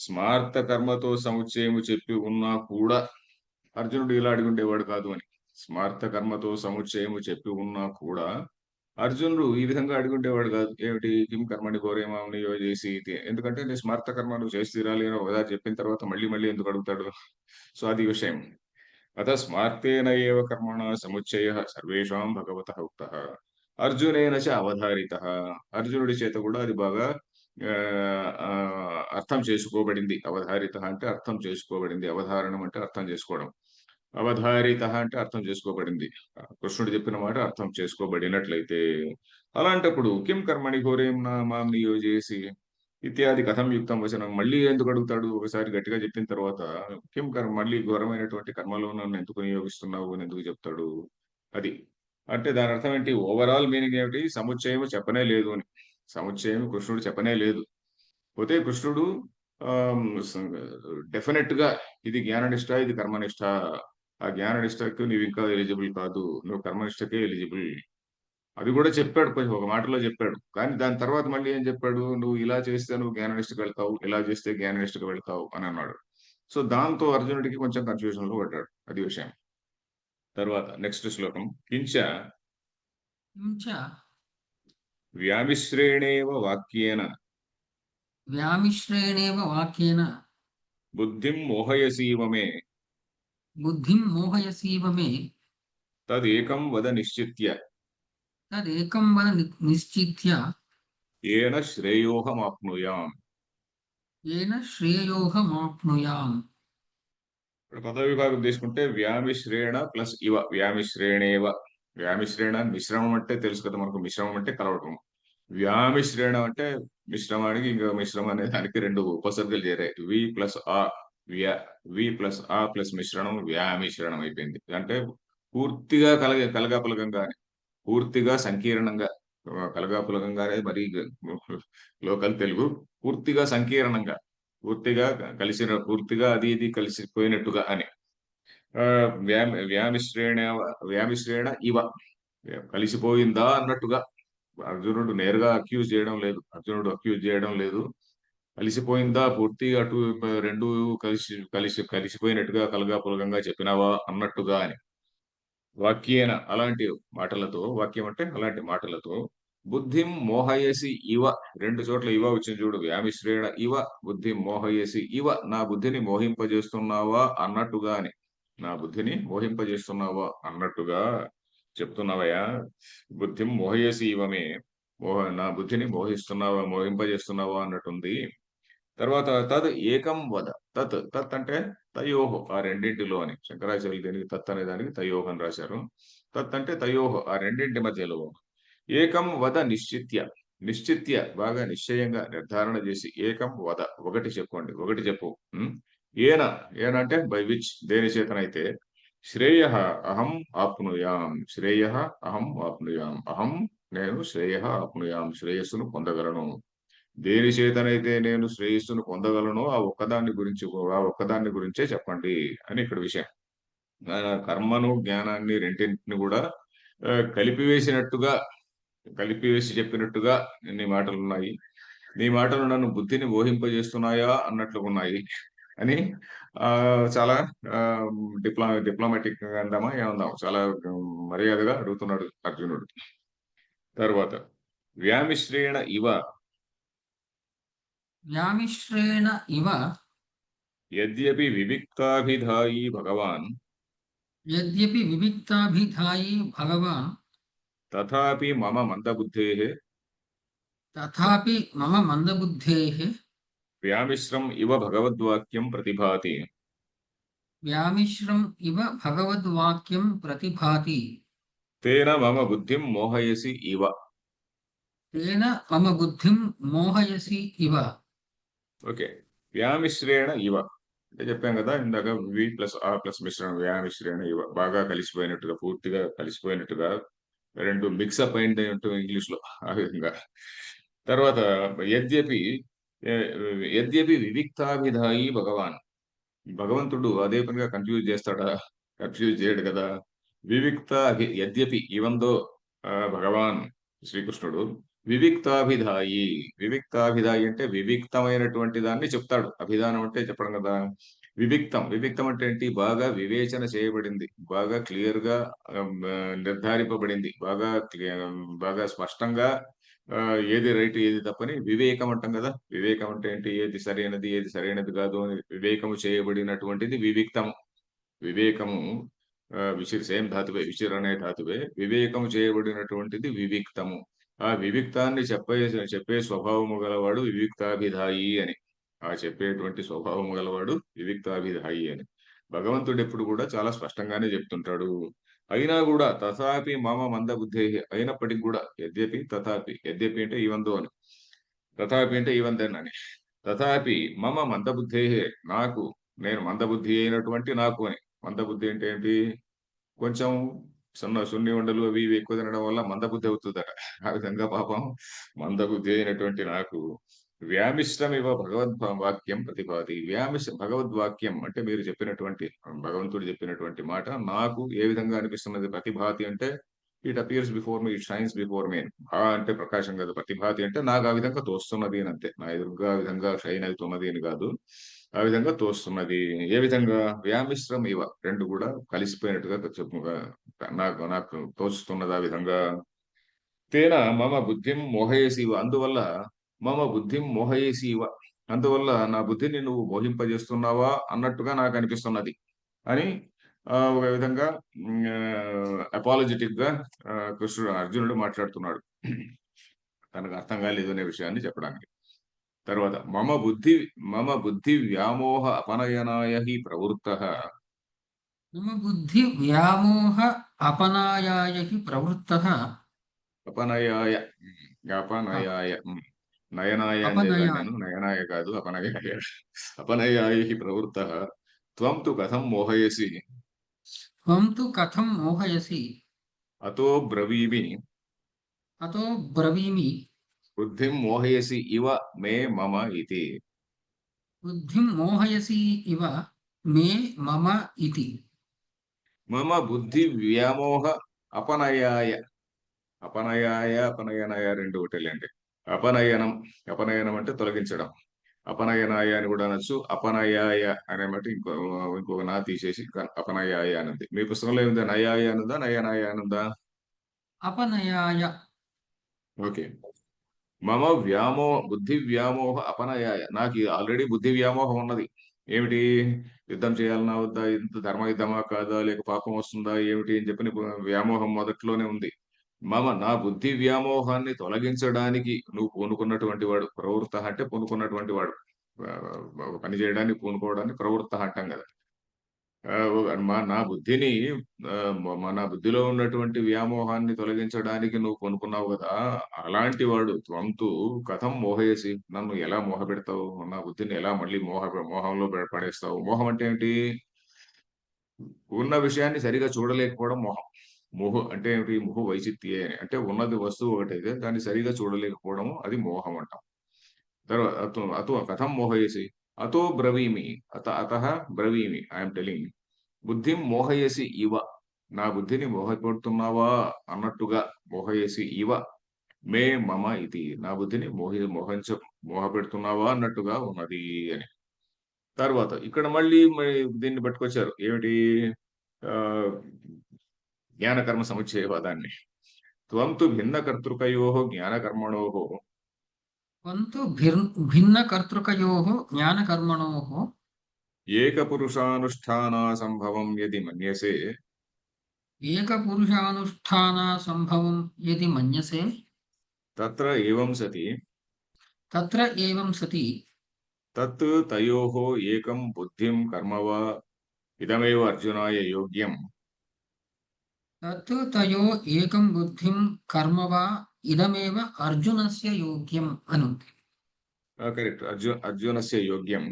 స్మార్త కర్మతో సముచ్చయము చెప్పి ఉన్నా కూడా అర్జునుడు ఇలా అడిగి ఉండేవాడు కాదు అని. స్మార్త కర్మతో సముచ్చయము చెప్పి ఉన్నా కూడా అర్జునుడు ఈ విధంగా అడిగి ఉండేవాడు కాదు. ఏమిటి కిం కర్మణి ఘోరే మాం నియోజయసి ఇది. ఎందుకంటే నేను స్మార్త కర్మ నువ్వు చేసి తీరాలి అని ఒకసారి చెప్పిన తర్వాత మళ్ళీ మళ్ళీ ఎందుకు అడుగుతాడు? సో అది విషయం. స్మార్తేన ఏవ కర్మణ సముచ్చయః సర్వేషాం భగవతః ఉక్తః అర్జునేన చ అవధారితః. అర్జునుడి చేత కూడా అది బాగా అర్థం చేసుకోబడింది. అవధారితః అంటే అర్థం చేసుకోబడింది. అవధారణం అంటే అర్థం చేసుకోవడం. అవధారితః అంటే అర్థం చేసుకోబడింది. కృష్ణుడు చెప్పిన మాట అర్థం చేసుకోబడినట్లయితే అలాంటప్పుడు కిం కర్మణి ఘోరేం మాం నియోజయసి ఇత్యాది కథం యుక్తం వచనం. మళ్ళీ ఎందుకు అడుగుతాడు? ఒకసారి గట్టిగా చెప్పిన తర్వాత కిం కర్మ మళ్ళీ ఘోరమైనటువంటి కర్మలో నన్ను ఎందుకు నియోగిస్తున్నావు అని ఎందుకు చెప్తాడు? అది. అంటే దాని అర్థం ఏంటి? ఓవరాల్ మీనింగ్ ఏమిటి? సముచ్చయం చెప్పనే లేదు అని. సముచ్చయం కృష్ణుడు చెప్పనే లేదు. పోతే కృష్ణుడు డెఫినెట్ గా ఇది జ్ఞాననిష్ట, ఇది కర్మనిష్ట. ఆ జ్ఞాననిష్టకు నీవు ఇంకా ఎలిజిబుల్ కాదు. నువ్వు కర్మనిష్టకే ఎలిజిబుల్. అది కూడా చెప్పాడు. కొంచెం ఒక మాటలో చెప్పాడు. కానీ దాని తర్వాత మళ్ళీ ఏం చెప్పాడు? నువ్వు ఇలా చేస్తే నువ్వు జ్ఞాననిష్టకి వెళ్తావు. ఇలా చేస్తే జ్ఞాననిష్టకి వెళ్తావు అని అన్నాడు. సో దాంతో అర్జునుడికి కొంచెం కన్ఫ్యూజన్ లో పడ్డాడు. అది విషయం. తర్వాత నెక్స్ట్ శ్లోకం. కించ కించ వ్యామిశ్రేణేవ వాక్యేన వ్యామిశ్రేణేవ వాక్యేన బుద్ధిం మోహయసీవ మే బుద్ధిం మోహయసీవ మే తదేకం వద నిశ్చిత్య తదేకం వద నిశ్చిత్య ఏన శ్రేయోహమాప్నుయాం. ఏన శ్రేయోహమాప్నుయాం. ఇక్కడ పద విభాగం తీసుకుంటే వ్యామిశ్రేణ ప్లస్ ఇవ వ్యామిశ్రేణేవ. వ్యామిశ్రేణ మిశ్రమం అంటే తెలుసు కదా మనకు. మిశ్రమం అంటే కలవటం. వ్యామిశ్రేణం అంటే మిశ్రమానికి ఇంకా మిశ్రమం అనే దానికి 2 ఉపసర్గలు చేరాయి. వి ప్లస్ ఆ వి ప్లస్ ఆ ప్లస్ మిశ్రణం వ్యామిశ్రణం అయిపోయింది. అంటే పూర్తిగా కలగాపులగంగా పూర్తిగా సంకీర్ణంగా కలగాపులగంగా అనేది మరీ లోకల్ తెలుగు. పూర్తిగా సంకీర్ణంగా పూర్తిగా పూర్తిగా అది ఇది కలిసిపోయినట్టుగా అని. వ్యామిశ్రేణ ఇవ కలిసిపోయిందా అన్నట్టుగా. అర్జునుడు నేరుగా అక్యూజ్ చేయడం లేదు. కలిసిపోయిందా పూర్తిగా అటు 2 కలిసిపోయినట్టుగా కలిసిపోయినట్టుగా చెప్పినావా అన్నట్టుగా అని. వాక్యేన అలాంటి మాటలతో, వాక్యం అంటే అలాంటి మాటలతో బుద్ధిం మోహయసి ఇవ 2 చోట్ల ఇవ వచ్చింది చూడు. వ్యామిశ్రేణ ఇవ బుద్ధిం మోహయసి ఇవ నా బుద్ధిని మోహింపజేస్తున్నావా అన్నట్టుగా అని. నా బుద్ధిని మోహింపజేస్తున్నావా అన్నట్టుగా చెప్తున్నావయ్యా. బుద్ధిం మోహయసి ఇవమే నా బుద్ధిని మోహింపజేస్తున్నావా అన్నట్టుంది. తర్వాత తద్ ఏకం వద. తత్ అంటే తయోహో ఆ రెండింటిలో అని. శంకరాచార్యులు దీనికి తత్ అనే దానికి తయోహ అని రాశారు. తత్ అంటే తయోహ ఆ రెండింటి మధ్యలో. ఏకం వద నిశ్చిత్య బాగా నిశ్చయంగా నిర్ధారణ చేసి ఏకం వద ఒకటి చెప్పు. ఏన అంటే బై విచ్ దేని చేతనైతే శ్రేయ అహం ఆప్నుయాం అహం నేను ఆప్నుయాం శ్రేయస్సును పొందగలను. దేని చేతనైతే నేను శ్రేయస్సును పొందగలను ఆ ఒక్కదాన్ని గురించే చెప్పండి అని ఇక్కడ విషయం. కర్మను జ్ఞానాన్ని రెండింటిని కూడా కలిపివేసి చెప్పినట్టుగా నీ మాటలు ఉన్నాయి. నీ మాటలు నన్ను బుద్ధిని మోహింపజేస్తున్నాయా అన్నట్లు ఉన్నాయి అని చాలా డిప్లొమాటిక్ అందామా ఏమందాం చాలా మర్యాదగా అడుగుతున్నాడు అర్జునుడు. తర్వాత వ్యామిశ్రేణ ఇవ వ్యామిశ్రేణ ఇవ యద్యపి వివిక్తాభిధాయీ భగవాన్ యద్యపి వివిక్తాభిధాయీ భగవాన్ తథాపి మమ మందబుద్ధేః తథాపి మమ మందబుద్ధేః వ్యామిశ్రం ఇవ భగవద్వాక్యం ప్రతిభాతి. వ్యామిశ్రం ఇవ భగవద్వాక్యం ప్రతిభాతి. తేన మమ బుద్ధిం మోహయసి ఇవ. తేన మమ బుద్ధిం మోహయసి ఇవ. ఓకే. వ్యామిశ్రేణ ఇవ అంటే చెప్పాం కదా ఇందాక వి ప్లస్ ఆ ప్లస్ మిశ్రమం వ్యామిశ్రేణ ఇవ బాగా కలిసిపోయినట్టుగా పూర్తిగా కలిసిపోయినట్టుగా రెండు మిక్సప్ అయింది అంటూ ఇంగ్లీష్ లో ఆ విధంగా. తర్వాత యద్యపి యద్యపి వివిక్తాభిధాయి భగవాన్ భగవంతుడు అదే పనిగా కన్ఫ్యూజ్ చేస్తాడా? కన్ఫ్యూజ్ చేయడు కదా. యద్యపి ఇవందో భగవాన్ శ్రీకృష్ణుడు వివిక్తాభిధాయి. వివిక్తాభిధాయి అంటే వివిక్తమైనటువంటి దాన్ని చెప్తాడు. అభిధానం అంటే చెప్పడం కదా. వివిక్తం వివిక్తం అంటే ఏంటి? బాగా వివేచన చేయబడింది, బాగా క్లియర్ గా నిర్ధారింపబడింది, బాగా స్పష్టంగా ఏది రైట్ ఏది తప్పని వివేకం అంటాం కదా. వివేకం అంటే ఏంటి? ఏది సరైనది ఏది సరైనది కాదు అని వివేకము చేయబడినటువంటిది వివిక్తము. వివేకము విసిర్ సేమ్ ధాతువే, విసిర్ అనే ధాతువే. వివేకము చేయబడినటువంటిది వివిక్తము. ఆ వివిక్తాన్ని చెప్పే స్వభావము గలవాడు వివిక్తాభిధాయి అని. ఆ చెప్పేటువంటి స్వభావము గలవాడు వివిక్తాభిధాయి అని. భగవంతుడు ఎప్పుడు కూడా చాలా స్పష్టంగానే చెప్తుంటాడు. అయినా కూడా తథాపి మమ మందబుద్ధే అయినప్పటికి కూడా యద్యపి తథాపి, యద్యపి అంటే ఈవెన్ అని, తథాపి అంటే ఈవెన్ దెన్ అని. తథాపి మమ మందబుద్ధే నాకు, నేను మందబుద్ధి అయినటువంటి నాకు అని. మందబుద్ధి అంటే ఏంటి? కొంచెం సున్ని ఉండలు అవి ఇవి ఎక్కువ తినడం వల్ల మందబుద్ధి అవుతుందట. ఆ విధంగా పాపం మందబుద్ధి అయినటువంటి నాకు వ్యామిష్టమివ భగవద్వాక్యం ప్రతిపాది. భగవద్వాక్యం అంటే మీరు చెప్పినటువంటి భగవంతుడు చెప్పినటువంటి మాట నాకు ఏ విధంగా అనిపిస్తున్నది? ప్రతిభాతి అంటే it appears before me, it shines before me. భా అంటే ప్రకాశం కదా, ప్రతిభాతి అంటే నాకు ఆ విధంగా తోస్తున్నది అని అంతే. నా ఎదురుగా ఆ విధంగా షైన్ అవుతున్నది అని కాదు, ఆ విధంగా తోస్తున్నది. ఏ విధంగా? వ్యామిశ్రం ఇవ రెండు కూడా కలిసిపోయినట్టుగా నాకు నాకు తోచుతున్నది ఆ విధంగా. తేన మమ బుద్ధిం మోహయసీవ అందువల్ల మమ బుద్ధిం మోహయసీవ అందువల్ల నా బుద్ధిని నువ్వు మోహింపజేస్తున్నావా అన్నట్టుగా నాకు అనిపిస్తున్నది అని ఒక విధంగా అపాలజెటిక్ గా కృష్ణుడు అర్జునుడు మాట్లాడుతున్నాడు. తనకు అర్థం కాలేదు అనే విషయాన్ని చెప్పడానికి. తర్వాత మమ బుద్ధి వ్యామోహ అపనయనాయ హి ప్రవృత్తః. మమ బుద్ధి వ్యామోహ అపనాయాయ హి ప్రవృత్తః. అపనయాయ ఆ, అపనయాయ నయనాయ అని చెప్పాను అపనయాయ. నేను, నయనాయ కాదు అపనయాయ. అపనయాయ హి ప్రవృత్తః త్వం తు కథం మోహయసి త్వం తు కథం మోహయసి అతో బ్రవీమి అతో బ్రవీమి. బుద్ధిం మోహయసి ఇవ మే మమ ఇతి. బుద్ధిం మోహయసి ఇవ మే మమ ఇతి. మమ బుద్ధి వ్యామోహ అపనయాయ. అపనయనాయ రెండు ఒకటేలేండి. అపనయనం, అపనయనం అంటే తొలగించడం. అపనయనాయ అని కూడా అనొచ్చు. అపనయాయ అనే మాట ఇంకొక నా తీసేసి అపనయాయ అనుంది. మీ పుస్తకంలో ఏముంది? నయాయ అనుందా నయనాయ అనుందా? అపనయాయ. ఓకే. మమ బుద్ధి వ్యామోహ అపనయాయ. నాకు ఆల్రెడీ బుద్ధి వ్యామోహం ఉన్నది. ఏమిటి? యుద్ధం చేయాలన్నా వద్దా? ఇంత ధర్మ యుద్ధమా కాదా? లేక పాపం వస్తుందా ఏమిటి అని చెప్పి వ్యామోహం మొదట్లోనే ఉంది. నా బుద్ధి వ్యామోహాన్ని తొలగించడానికి నువ్వు పూనుకున్నటువంటి వాడు. ప్రవృత్త అంటే పూనుకున్నటువంటి వాడు. ఒక పని చేయడానికి పూనుకోవడానికి ప్రవృత్త అంటాం కదా. నా బుద్ధిని మన బుద్ధిలో ఉన్నటువంటి వ్యామోహాన్ని తొలగించడానికి నువ్వు కొనుక్కున్నావు కదా. అలాంటి వాడు త్వంతు కథం మోహయసి నన్ను ఎలా మోహపెడతావు? నా బుద్ధిని ఎలా మళ్ళీ మోహంలో పడేస్తావు? మోహం అంటే ఏంటి? ఉన్న విషయాన్ని సరిగా చూడలేకపోవడం మోహం. అంటే ఏమిటి? ముహు వైచిత్యే అంటే ఉన్నది వస్తువు ఒకటైతే దాన్ని సరిగా చూడలేకపోవడం అది మోహం అంటాం. తర్వాత అతో కథం మోహయసి అతో బ్రవీమి అతః బ్రవీమి ఐఎమ్ టెలింగ్ బుద్ధిం మోహయసి ఇవ. నా బుద్ధిని మోహపెడుతున్నావా అన్నట్టుగా. మోహయసి ఇవ మే మమ ఇది. నా బుద్ధిని మోహపెడుతున్నావా అన్నట్టుగా ఉన్నది అని. తర్వాత ఇక్కడ మళ్ళీ దీన్ని పట్టుకొచ్చారు ఏమిటి ఆ, జ్ఞాన కర్మ సముచ్చయ పదాన్ని. త్వం తు భిన్న కర్తృకయో జ్ఞాన కర్మణో వంతు భిన్నకర్తృకయోः జ్ఞానకర్మణోः ఏకపురుషానుష్ఠానా సంభవం యది మన్యసే ఏకపురుషానుష్ఠానసంభవం యది మన్యసే తత్ర ఏవం సతి తత్ర ఏవం సతి తత్ తయోః ఏకం బుద్ధిం కర్మ వా ఇదమేవ అర్జునాయ యోగ్యం. తత్ తయో ఏకం బుద్ధిం కర్మ వా ఇదమేవ అర్జునస్య యోగ్యం అను. కరెక్ట్. అర్జునస్య యోగ్యం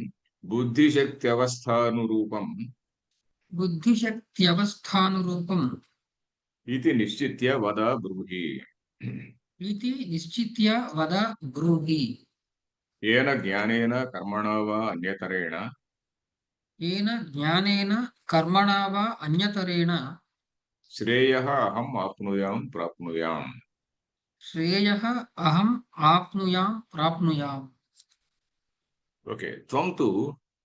బుద్ధిశక్త్యవస్థానురూపం బుద్ధిశక్త్యవస్థానురూపం ఇది నిశ్చిత్య వద బ్రూహి. ఇది నిశ్చిత్య వద బ్రూహి. ఏన జ్ఞానేన కర్మణా వా అన్యతరేణ ఏన జ్ఞానేన కర్మణా వా అన్యతరేణ శ్రేయః అహం ఆప్నుయాం ప్రాప్నుయాం. శ్రేయః అహం ఆప్నుయాం ప్రాప్నుయాం. ఓకే. త్వం తు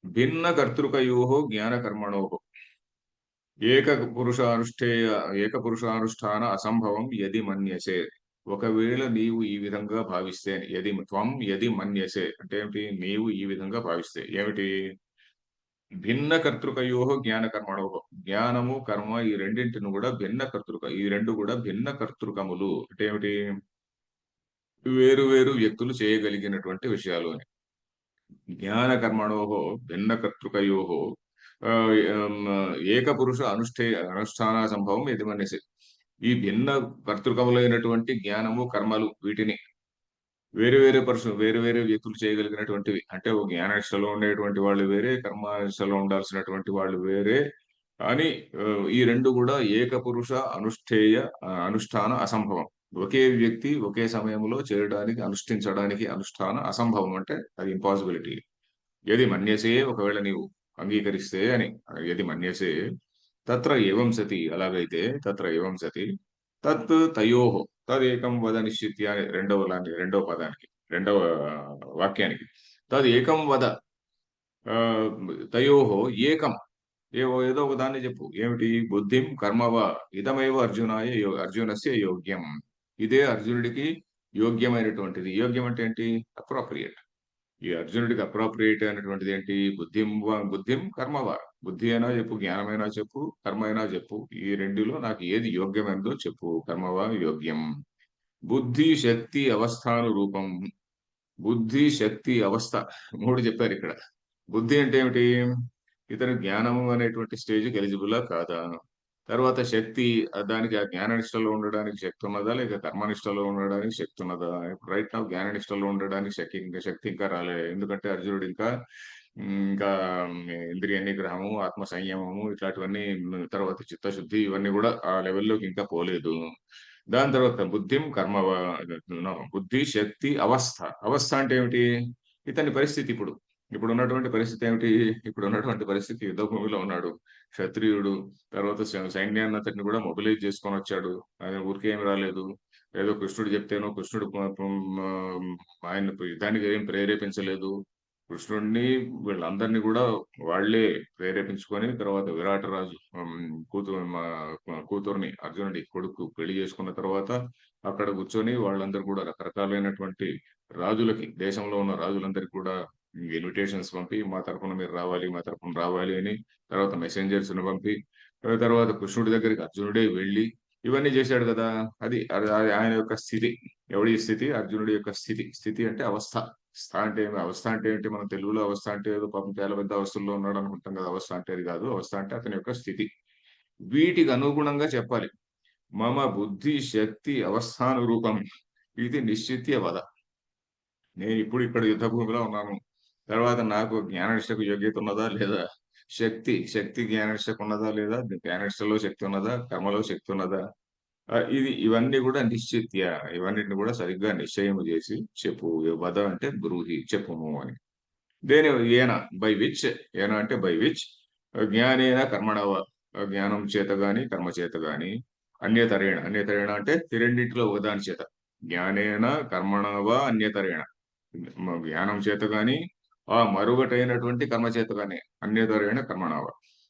భిన్న కర్తృకయోః జ్ఞానకర్మణోః ఏకపురుషానుష్ఠాన అసంభవం యది మన్యసే. ఒకవేళ నీవు ఈ విధంగా భావిస్తే, యది మన్యసే అంటే ఏమిటి? నీవు ఈ విధంగా భావిస్తే ఏమిటి? భిన్న కర్తృకయో జ్ఞాన కర్మణో. జ్ఞానము కర్మ ఈ రెండింటిని కూడా ఈ రెండు కూడా భిన్న కర్తృకములు అంటే ఏమిటి? వేరు వేరు వ్యక్తులు చేయగలిగినటువంటి విషయాలు అని. జ్ఞాన కర్మణో భిన్న కర్తృకయో ఏకపురుష అనుష్ఠాన సంభవం ఇది మన్యసే. ఈ భిన్న కర్తృకములైనటువంటి జ్ఞానము కర్మలు వీటిని వేరు వేరే వ్యక్తులు చేయగలిగినటువంటివి. అంటే ఓ జ్ఞాననిష్టలో ఉండేటువంటి వాళ్ళు వేరే, కర్మనిష్టలో ఉండాల్సినటువంటి వాళ్ళు వేరే అని ఈ రెండు కూడా ఏకపురుష అనుష్ఠాన అసంభవం. ఒకే వ్యక్తి ఒకే సమయంలో చేయడానికి అనుష్ఠించడానికి అనుష్ఠాన అసంభవం అంటే అది ఇంపాసిబిలిటీ. యది మన్యసే ఒకవేళ నీవు అంగీకరిస్తే అని. యది మన్యసే తత్ర ఏవం సతి అలాగైతే తత్ర ఏవం సతి తత్ తయోః తదేకం వద నిశ్చిత్య అని రెండవ పదానికి రెండవ వాక్యానికి తద్ ఏకం వద తయోః ఏకం ఏదో ఒక దాన్ని చెప్పు. ఏమిటి? బుద్ధిం కర్మవా ఇదమేవ అర్జునస్య యోగ్యం. ఇదే అర్జునుడికి యోగ్యమైనటువంటిది. యోగ్యం అంటే ఏంటి? అప్రోప్రియేట్. ఈ అర్జునుడికి అప్రోప్రియేట్ అయినటువంటిది ఏంటి? బుద్ధిం కర్మవా. బుద్ధి అయినా చెప్పు, జ్ఞానమైనా చెప్పు, కర్మ అయినా చెప్పు. ఈ రెండులో నాకు ఏది యోగ్యమైనదో చెప్పు. కర్మవా యోగ్యం. బుద్ధి శక్తి అవస్థాను రూపం. బుద్ధి శక్తి అవస్థ మూడు చెప్పారు ఇక్కడ. బుద్ధి అంటే ఏమిటి? ఇతను జ్ఞానము అనేటువంటి స్టేజ్కి ఎలిజిబులా కాదా? తర్వాత శక్తి దానికి ఆ జ్ఞాననిష్టలో ఉండడానికి శక్తి ఉన్నదా, లేక కర్మనిష్టలో ఉండడానికి శక్తి ఉన్నదా? రైట్ నౌ జ్ఞాననిష్టలో ఉండడానికి శక్తి ఇంకా రాలేదు. ఎందుకంటే అర్జునుడు ఇంకా ఇంద్రియ నిగ్రహము, ఆత్మ సంయమము ఇట్లాంటివన్నీ తర్వాత చిత్తశుద్ధి ఇవన్నీ కూడా ఆ లెవెల్లోకి ఇంకా పోలేదు. దాని తర్వాత బుద్ధి శక్తి అవస్థ. అవస్థ అంటే ఏమిటి? ఇతని పరిస్థితి ఇప్పుడు ఉన్నటువంటి పరిస్థితి ఏమిటి? ఇప్పుడు ఉన్నటువంటి పరిస్థితి యుద్ధ భూమిలో ఉన్నాడు, క్షత్రియుడు. తర్వాత సైన్యాన్ని అతన్ని కూడా మొబిలైజ్ చేసుకొని వచ్చాడు. ఆయన ఊరికే ఏం రాలేదు. ఏదో కృష్ణుడు చెప్తేనో కృష్ణుడు ఆయన యుద్ధానికి ఏం ప్రేరేపించలేదు. కృష్ణుడిని వీళ్ళందరినీ కూడా వాళ్లే ప్రేరేపించుకొని తర్వాత విరాట రాజు కూతుర్ని అర్జునుడి కొడుకు పెళ్లి చేసుకున్న తర్వాత అక్కడ కూర్చొని వాళ్ళందరూ కూడా రకరకాలైనటువంటి రాజులకి, దేశంలో ఉన్న రాజులందరికీ కూడా ఇన్విటేషన్స్ పంపి మా తరపున మీరు రావాలి, మా తరపున రావాలి అని. తర్వాత మెసెంజర్స్ ని పంపి తర్వాత కృష్ణుడి దగ్గరికి అర్జునుడే వెళ్ళి ఇవన్నీ చేశాడు కదా. అది ఆయన యొక్క స్థితి. ఎవడి స్థితి? అర్జునుడి యొక్క స్థితి. స్థితి అంటే అవస్థ. అవస్థ అంటే ఏంటి? మనం తెలుగులో అవస్థ అంటే ఏదో పాపం చాలా పెద్ద అవస్థల్లో ఉన్నాడు అనుకుంటాం కదా. అవస్థ అంటే అది కాదు. అవస్థ అంటే అతని యొక్క స్థితి. వీటికి అనుగుణంగా చెప్పాలి. మమ బుద్ధి శక్తి అవస్థానురూపం ఇది నిశ్చిత్య వద. నేను ఇప్పుడు ఇక్కడ యుద్ధ భూమిలో ఉన్నాను. తర్వాత నాకు జ్ఞాననిష్టకు యోగ్యత ఉన్నదా లేదా? శక్తి జ్ఞాననిష్టకు ఉన్నదా లేదా? జ్ఞాననిష్టలో శక్తి ఉన్నదా? కర్మలో శక్తి ఉన్నదా? ఇవన్నీ కూడా నిశ్చిత్య. ఇవన్నిటిని కూడా సరిగ్గా నిశ్చయం చేసి చెప్పు. వద అంటే బ్రూహి, చెప్పుము అని. దేని ఏన బై విచ్, ఏన అంటే బై విచ్ జ్ఞానేన కర్మణవ, జ్ఞానం చేత గాని కర్మ చేత గాని, అన్యతరేణ అంటే రెండింటిలో ఒకదాని చేత. జ్ఞానేన కర్మణవ అన్యతరేణ, జ్ఞానం చేత గాని ఆ మరొకటైనటువంటి కర్మ చేత గాని, అన్యతరేణ కర్మణావ.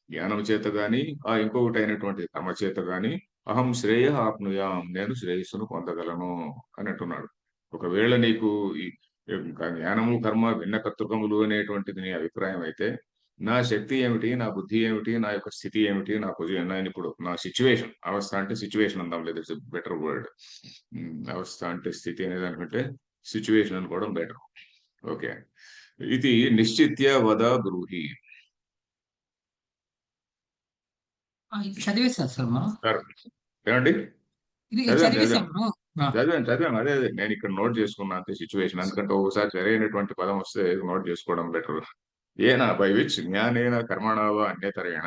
జ్ఞానం చేత గాని, ఆ ఇంకొకటైనటువంటి కర్మ చేత గాని, అహం శ్రేయః ఆప్నుయాం, నేను శ్రేయస్సును పొందగలను అని అంటున్నాడు. ఒకవేళ నీకు ఈ జ్ఞానము, కర్మ భిన్న కర్తృకములు అనేటువంటిది నీ అభిప్రాయం అయితే, నా శక్తి ఏమిటి? నా బుద్ధి ఏమిటి? నా యొక్క స్థితి ఏమిటి? నా పొజిషన్ నేనిప్పుడు నా సిట్యుయేషన్, అవస్థ అంటే సిట్యుయేషన్ అందాం, లేదా ఇట్స్ బెటర్ వర్డ్. అవస్థ అంటే స్థితి అనే దానికంటే సిట్యుయేషన్ అనుకోవడం బెటర్. ఓకే. ఇది నిశ్చిత్య వద బ్రూహి. ఇది చదివేశారు సార్ మనం. సార్ ఏమండి? ఇది చదివాం చదివాం చదివేశాము. ఆ, చదివాం అదే అదే నేను ఇక్కడ నోట్ చేసుకున్నా అంతే సిచ్యువేషన్. ఎందుకంటే ఒకసారి సరైనటువంటి పదం వస్తే నోట్ చేసుకోవడం బెటర్. ఏన బై విచ్ జ్ఞానేన కర్మణావ అన్యతరేణ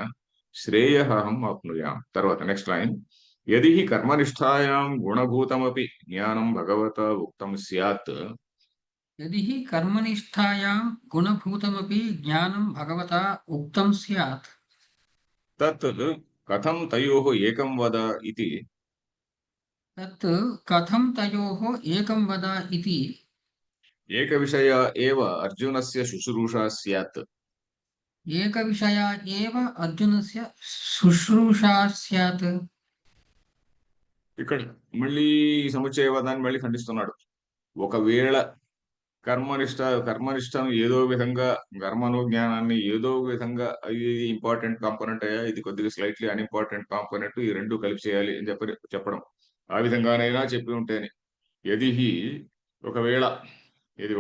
శ్రేయహం ఆప్నుయాం. తర్వాత నెక్స్ట్ లైన్. యది హి కర్మనిష్టాయాం గుణభూతమపి జ్ఞానం భగవత ఉక్తం స్యాత్ యది హి కర్మనిష్టాయాం గుణభూతమపి జ్ఞానం భగవతా ఉక్తం స్యాత్ తత్ కథం తయోః ఏకం వద ఇతి. తత్ కథం తయోః ఏకం వద ఇతి. ఏకవిషయ ఏవ అర్జునస్య శుశ్రూషా స్యాత్. ఏకవిషయా ఏవ అర్జునస్య శుశ్రూషా స్యాత్. ఇక్కడ మళ్ళీ ఈ సముచ్చయవాదాన్ని మళ్ళీ ఖండిస్తున్నాడు. ఒకవేళ కర్మనిష్టను ఏదో విధంగా, కర్మను జ్ఞానాన్ని ఏదో విధంగా ఇది ఇంపార్టెంట్ కాంపోనెంట్ అయ్యా, ఇది కొద్దిగా స్లైట్లీ అన్ఇంపార్టెంట్ కాంపోనెంట్, ఈ రెండు కలిపి చేయాలి అని చెప్పడం ఆ విధంగానైనా చెప్పి ఉంటేనే. యది హి ఒకవేళ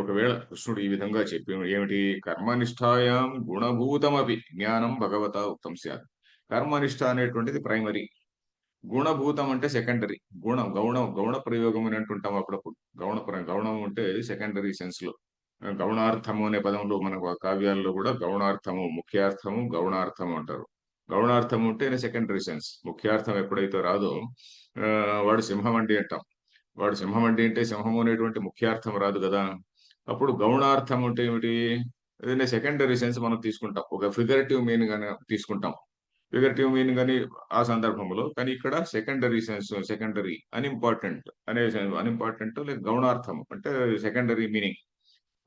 ఒకవేళ కృష్ణుడు ఈ విధంగా చెప్పి ఏమిటి, కర్మనిష్టాయాం గుణభూతమపి జ్ఞానం భగవత ఉక్తం స్యాత్. కర్మనిష్ట అనేటువంటిది ప్రైమరీ, గుణభూతం అంటే సెకండరీ. గౌణ గౌణ ప్రయోగం అని అంటుంటాం అప్పుడప్పుడు. గౌణం అంటే సెకండరీ సెన్స్ లో. గౌణార్థము అనే పదంలో మన కావ్యాల్లో కూడా గౌణార్థము, ముఖ్యార్థము, గౌణార్థము అంటారు. గౌణార్థం అంటే సెకండరీ సెన్స్. ముఖ్యార్థం ఎప్పుడైతే రాదో వాడు సింహం అండి అంటాం. వాడు సింహం అండి అంటే సింహము అనేటువంటి ముఖ్యార్థం రాదు కదా. అప్పుడు గౌణార్థం అంటే ఏమిటి, ఏదైనా సెకండరీ సెన్స్ మనం తీసుకుంటాం, ఒక ఫిగరేటివ్ మీనింగ్ అని తీసుకుంటాం. ఫిగరేటివ్ మీనింగ్ అని ఆ సందర్భంలో, కానీ ఇక్కడ సెకండరీ సెన్స్, సెకండరీ అన్ఇంపార్టెంట్ అనే అన్ఇంపార్టెంట్ లేదా గౌణార్థం అంటే సెకండరీ మీనింగ్.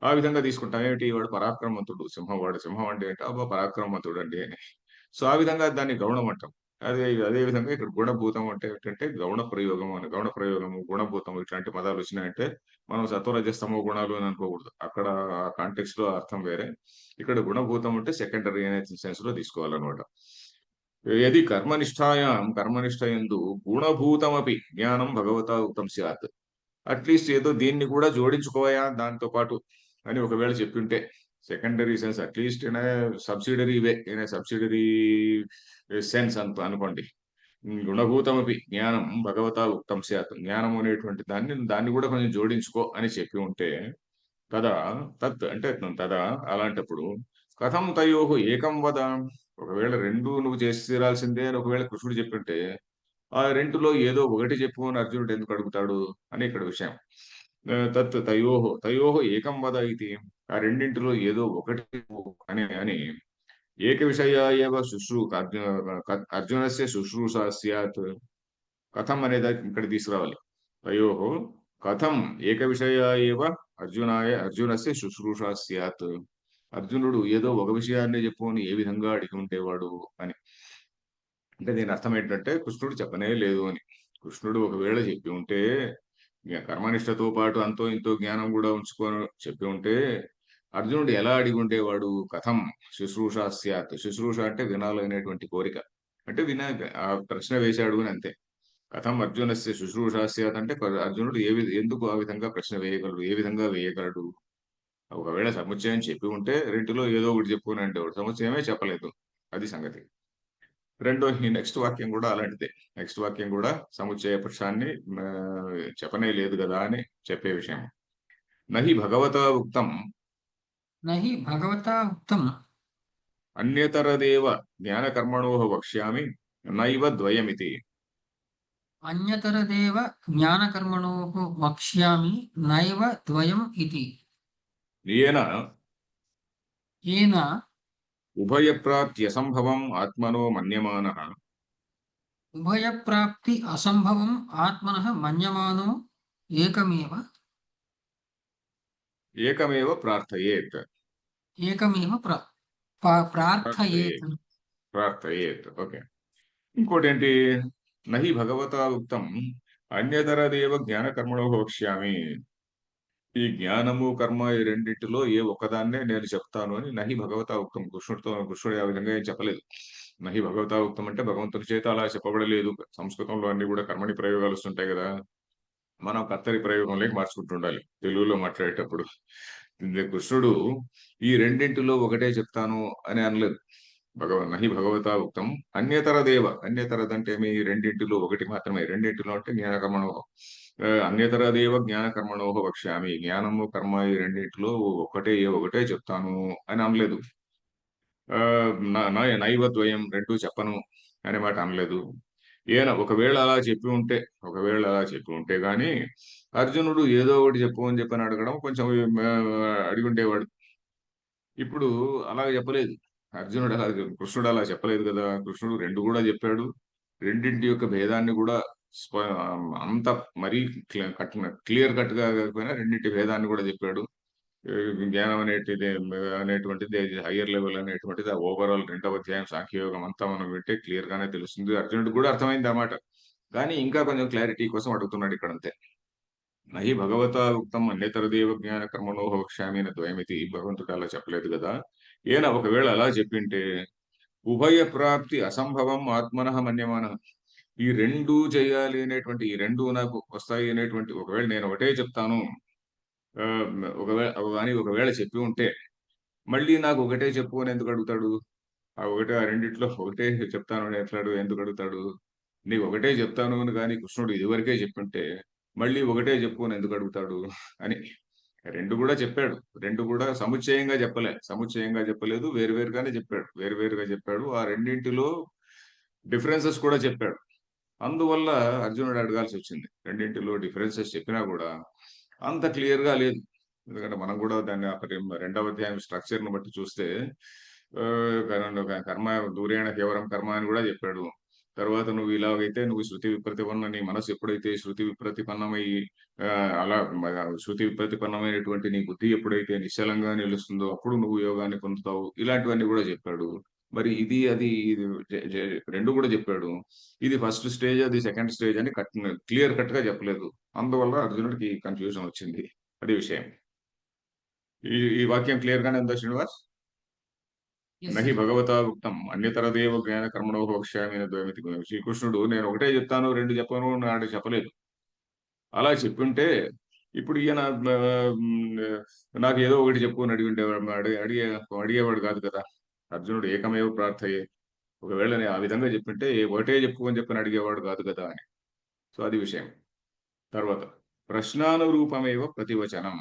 ఆ విధంగా తీసుకుంటాం. ఏమిటి, వాడు పరాక్రమవంతుడు, సింహం, వాడు సింహం అంటే అబ్బా పరాక్రమవంతుడు అండి అని. సో ఆ విధంగా దాన్ని గౌణం అంటాం. అదే విధంగా ఇక్కడ గుణభూతం అంటే ఏంటంటే గౌణ ప్రయోగం అని. గౌణ ప్రయోగము, గుణభూతం ఇట్లాంటి పదాలు వచ్చినాయంటే మనం సత్వరజస్తమో గుణాలు అని అనుకోకూడదు. అక్కడ ఆ కాంటెక్స్ట్ లో అర్థం వేరే. ఇక్కడ గుణభూతం అంటే సెకండరీ అనే సెన్స్ లో తీసుకోవాలన్నమాట. యది కర్మనిష్ట యందు గుణభూతమపి జ్ఞానం భగవతా ఉక్తం స్యాత్. అట్లీస్ట్ ఏదో దీన్ని కూడా జోడించుకోయా దాంతో పాటు అని ఒకవేళ చెప్పింటే, secondary sense at least in subsidiary way, in subsidiary sense అంత అనుకోండి. గుణభూతమపి జ్ఞానం భగవతా ఉక్తం స్యాత్. జ్ఞానం అనేటువంటి దాన్ని కూడా కొంచెం జోడించుకో అని చెప్పి ఉంటే, తదా అంటే తదా అలాంటప్పుడు కథం తయోః ఏకం వద. ఒకవేళ రెండు నువ్వు చేసి తీరాల్సిందే అని ఒకవేళ కృష్ణుడు చెప్పింటే, ఆ రెండులో ఏదో ఒకటి చెప్పు అని అర్జునుడు ఎందుకు అడుగుతాడు అని ఇక్కడ విషయం. తత్ తయోః ఏకం వద ఇది. ఆ రెండింటిలో ఏదో ఒకటి చెప్పు అని అని ఏక విషయ ఏవ అర్జునస్య శుశ్రూష స్యాత్. కథం అనేది ఇక్కడ తీసుకురావాలి. తయోః కథం ఏక విషయ ఏవ అర్జునస్య శుశ్రూష స్యాత్. అర్జునుడు ఏదో ఒక విషయాన్ని చెప్పు అని ఏ విధంగా అడిగి ఉండేవాడు అని. అంటే దీని అర్థం ఏంటంటే కృష్ణుడు చెప్పనే లేదు అని. కృష్ణుడు ఒకవేళ చెప్పి ఉంటే, కర్మనిష్టతో పాటు అంతో ఇంతో జ్ఞానం కూడా ఉంచుకొని చెప్పి ఉంటే, అర్జునుడు ఎలా అడిగి ఉండేవాడు. కథం శుశ్రూష స్యాత్. శుశ్రూష అంటే వినాలనేటువంటి కోరిక. అంటే ఆ ప్రశ్న వేశాడు అని అంతే. కథం అర్జునస్య శుశ్రూష స్యాత్ అంటే అర్జునుడు ఎందుకు ఆ విధంగా ప్రశ్న వేయగలడు, ఏ విధంగా వేయగలడు. ఒకవేళ సముచ్చయం చెప్పి ఉంటే రెంటిలో ఏదో ఒకటి చెప్పు అని అంటేవాడు. సముచ్చయమే చెప్పలేదు, అది సంగతి. ఈ నెక్స్ట్ వాక్యం కూడా అలాంటిదే. నెక్స్ట్ వాక్యం కూడా సముచ్చయ పురుషాన్ని చెప్పనే లేదు కదా అని చెప్పే విషయం. నహి భగవతా ఉక్తం నహి భగవతా ఉక్తం అన్యతరదేవ జ్ఞానకర్మణో వక్ష్యామి నైవ ద్వయమితి. అన్యతరదేవ జ్ఞానకర్మణోః వక్ష్యామి నైవ ద్వయం ఇతి. ఏన ఏన ఉభయప్రాప్త్యసంభవం ఆత్మనో మన్యమానః ఉభయప్రాప్తి అసంభవం ఆత్మనః మన్యమానో ఏకమేవ ఏకమేవ ప్రార్థయేత్. ఏకమేవ ప్రార్థయేత్. ప్రార్థయేత్. ప్రార్థయేత్. ఓకే. ఇంకోటి ఏంటి? నహి భగవతా ఉక్తం అన్యతరదేవ జ్ఞాన కర్మణో వక్ష్యామి. ఈ జ్ఞానము కర్మ ఈ రెండింటిలో ఏ ఒక్కదాన్నే నేను చెప్తాను అని నహి భగవతా ఉక్తం. కృష్ణుడు ఆ విధంగా ఏం చెప్పలేదు. నహి భగవతా ఉక్తం అంటే భగవంతుని చేత అలా చెప్పబడలేదు. సంస్కృతంలో అన్ని కూడా కర్మని ప్రయోగాలు వస్తుంటాయి కదా, మనం కర్తరి ప్రయోగంలోకి మార్చుకుంటుండాలి తెలుగులో మాట్లాడేటప్పుడు. కృష్ణుడు ఈ రెండింటిలో ఒకటే చెప్తాను అని అనలేదు. నహి భగవతా ఉక్తం అన్యతర దేవ. అన్యతరదంటే మీ రెండింటిలో ఒకటి మాత్రమే. రెండింటిలో అంటే జ్ఞానకర్మణో, అన్యతర దేవ జ్ఞానకర్మణో వక్ష్యామి. జ్ఞానము కర్మ ఈ రెండింటిలో ఒకటే చెప్తాను అని అనలేదు. నైవ ద్వయం, రెండు చెప్పను అనే మాట అనలేదు. ఒకవేళ అలా చెప్పి ఉంటే గాని అర్జునుడు ఏదో ఒకటి చెప్పు అని చెప్పని అడగడం కొంచెం అడిగి ఉండేవాడు. ఇప్పుడు అలా చెప్పలేదు. కృష్ణుడు అలా చెప్పలేదు కదా. కృష్ణుడు రెండు కూడా చెప్పాడు. రెండింటి యొక్క భేదాన్ని కూడా అంత మరీ క్లియర్ కట్ గా కాకపోయినా రెండింటి భేదాన్ని కూడా చెప్పాడు. జ్ఞానం అనేటువంటిది హయ్యర్ లెవెల్ అనేటువంటిది ఓవరాల్ 2వ అధ్యాయం సాంఖ్యయోగం అంతా మనం వింటే క్లియర్ గానే తెలుస్తుంది. అర్జునుడు కూడా అర్థమైంది అన్నమాట. కానీ ఇంకా కొంచెం క్లారిటీ కోసం అడుగుతున్నాడు ఇక్కడ అంతే. నహి భగవతా ఉక్తం అన్యతరదేవ జ్ఞాన కర్మణో వక్ష్యామి అని ద్వయమితి. భగవంతుడు అలా చెప్పలేదు కదా. ఒకవేళ అలా చెప్పింటే ఉభయ ప్రాప్తి అసంభవం ఆత్మనః మన్యమాన. ఈ రెండు చేయాలి అనేటువంటి, ఈ రెండు నాకు వస్తాయి అనేటువంటి, ఒకవేళ నేను ఒకటే చెప్తాను ఆ, ఒకవేళ చెప్పి ఉంటే మళ్ళీ నాకు ఒకటే చెప్పు అని ఎందుకు అడుగుతాడు? ఆ రెండిట్లో ఒకటే చెప్తాను అని ఎందుకు అడుగుతాడు? నీకు ఒకటే చెప్తాను అని కానీ కృష్ణుడు ఇదివరకే చెప్పింటే మళ్ళీ ఒకటే చెప్పు అని ఎందుకు అడుగుతాడు అని. రెండు కూడా చెప్పాడు. రెండు కూడా సముచ్చయంగా చెప్పలేదు, వేరువేరుగానే చెప్పాడు. వేరువేరుగా చెప్పాడు. ఆ రెండింటిలో డిఫరెన్సెస్ కూడా చెప్పాడు. అందువల్ల అర్జునుడు అడగాల్సి వచ్చింది. రెండింటిలో డిఫరెన్సెస్ చెప్పినా కూడా అంత క్లియర్ గా లేదు. ఎందుకంటే మనం కూడా దాన్ని 2వ అధ్యాయం స్ట్రక్చర్ ను బట్టి చూస్తే కర్మ దూరేణ కేవలం కర్మ అని కూడా చెప్పాడు. తర్వాత నువ్వు ఇలాగైతే నువ్వు శృతి విప్రతిపన్న, నీ మనసు ఎప్పుడైతే శృతి విప్రతిపన్నమై ఆ, అలా శృతి విప్రతిపన్నమైనటువంటి నీ బుద్ధి ఎప్పుడైతే నిశ్చలంగా నిలుస్తుందో అప్పుడు నువ్వు యోగాన్ని పొందుతావు. ఇలాంటివన్నీ కూడా చెప్పాడు. మరి ఇది అది ఇది రెండు కూడా చెప్పాడు. ఇది ఫస్ట్ స్టేజ్, అది సెకండ్ స్టేజ్ అని క్లియర్ కట్ గా చెప్పలేదు. అందువల్ల అర్జునుడికి కన్ఫ్యూజన్ వచ్చింది. అది విషయం. ఈ వాక్యం క్లియర్ గానే ఉందా శ్రీనివాస్? ఎస్ నహి సార్. భగవతా ఉక్తం అన్యతరదేవ జ్ఞాన కర్మణో వక్ష్యామి అనే ద్వయమితి. శ్రీకృష్ణుడు నేను ఒకటే చెప్తాను రెండు చెప్పను నాడు చెప్పలేదు. అలా చెప్పుంటే ఇప్పుడు ఈయన నాకు ఏదో ఒకటి చెప్పు అని అడిగేవాడు కాదు కదా. అర్జునుడు ఏకమేవ ప్రార్థయే. ఒకవేళ నేను ఆ విధంగా చెప్పింటే ఒకటే చెప్పు అని చెప్పని అడిగేవాడు కాదు కదా అని. సో అది విషయం. తర్వాత ప్రశ్నానురూపమేవ ప్రతివచనం.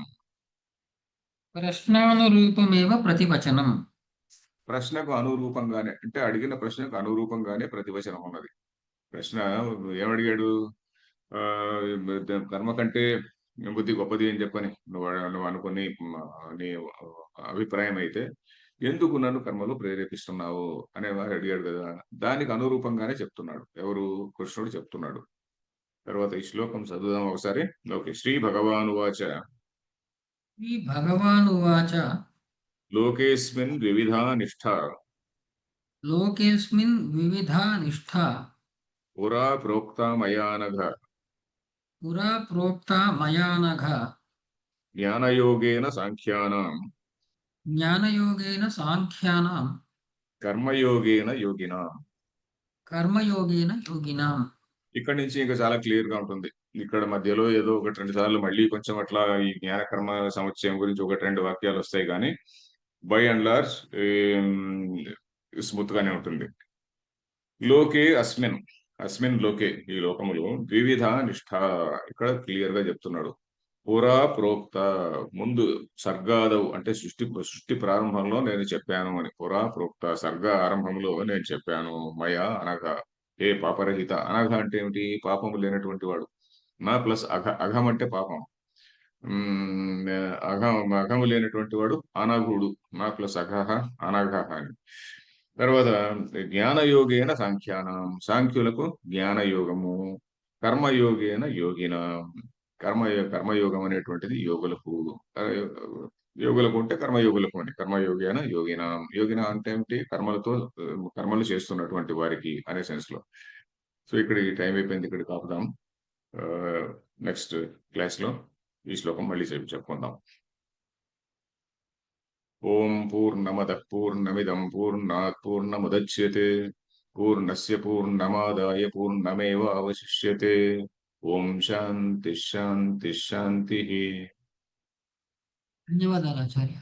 ప్రశ్నానురూపమేవ ప్రతివచనం. ప్రశ్నకు అనురూపంగానే అంటే అడిగిన ప్రశ్నకు అనురూపంగానే ప్రతివచనం ఉన్నది. ప్రశ్న ఏమడిగాడు? ఆ కర్మ కంటే బుద్ధి గొప్పది అని చెప్పని నువ్వు అనుకుని నీ అభిప్రాయం అయితే ఎందుకు నన్ను కర్మలో ప్రేరేపిస్తున్నావు అనేవారు అడిగాడు కదా. దానికి అనురూపంగానే చెప్తున్నాడు. ఎవరు? కృష్ణుడు చెప్తున్నాడు. తర్వాత ఈ శ్లోకం చదువుదాం ఒకసారి. ఓకే. శ్రీ భగవానువాచ శ్రీ భగవానువాచ. లోకేస్మిన్ వివిధా నిష్ఠా లోకేస్మిన్ వివిధా నిష్ఠా పురా ప్రోక్తా మయా నఘ పురా ప్రోక్తా మయా నఘ జ్ఞానయోగేన సాంఖ్యానాం జ్ఞానయోగేన సాంఖ్యానాం కర్మయోగేన యోగినాం. కర్మయోగేన యోగినాం. ఇక్కడ నుంచి ఇంకా చాలా క్లియర్ గా ఉంటుంది. ఇక్కడ మధ్యలో ఏదో ఒకటి రెండు సార్లు మళ్ళీ కొంచెం అట్లా ఈ జ్ఞాన కర్మ సముచ్చయం గురించి ఒకటి రెండు వాక్యాలు వస్తాయి కానీ బై అండ్ లార్జ్ స్మూత్ గానే ఉంటుంది. లోకే అస్మిన్, అస్మిన్ లోకే ఈ లోకములో ద్వివిధ నిష్ఠ ఇక్కడ క్లియర్ గా చెప్తున్నాడు. పురా ప్రోక్త ముందు సర్గాదవు అంటే సృష్టి ప్రారంభంలో నేను చెప్పాను అని. పురా ప్రోక్త సర్గ ఆరంభంలో నేను చెప్పాను. మయా అనగా ఏ పాపరహిత. అనఘ అంటే ఏమిటి? పాపము లేనటువంటి వాడు. నా ప్లస్ అఘం అంటే పాపం. అఘము లేనటువంటి వాడు అనఘుడు. నా ప్లస్ అఘహ అనఘ అని. తర్వాత జ్ఞానయోగేన సాంఖ్యానం, సాంఖ్యులకు జ్ఞానయోగము. కర్మయోగేన యోగిన, కర్మయోగం అనేటువంటిది యోగులకు. యోగులకు ఉంటే కర్మయోగులకు అని. కర్మయోగి అన యోగినాం. యోగిన అంటే ఏమిటి? కర్మలతో కర్మలు చేస్తున్నటువంటి వారికి అనే సెన్స్‌లో. సో, ఇక్కడ ఈ టైం అయిపోయింది. ఇక్కడికి ఆపుదాం. నెక్స్ట్ క్లాస్‌లో ఈ శ్లోకం మళ్ళీ చెప్పుకుందాం. ఓం పూర్ణమదః పూర్ణమిదం పూర్ణాత్ పూర్ణముదచ్యతే పూర్ణస్య పూర్ణమాదాయ పూర్ణమేవావశిష్యతే. ఓం శాంతి శాంతి శాంతిః. ధన్యవాదాలు ఆచార్య.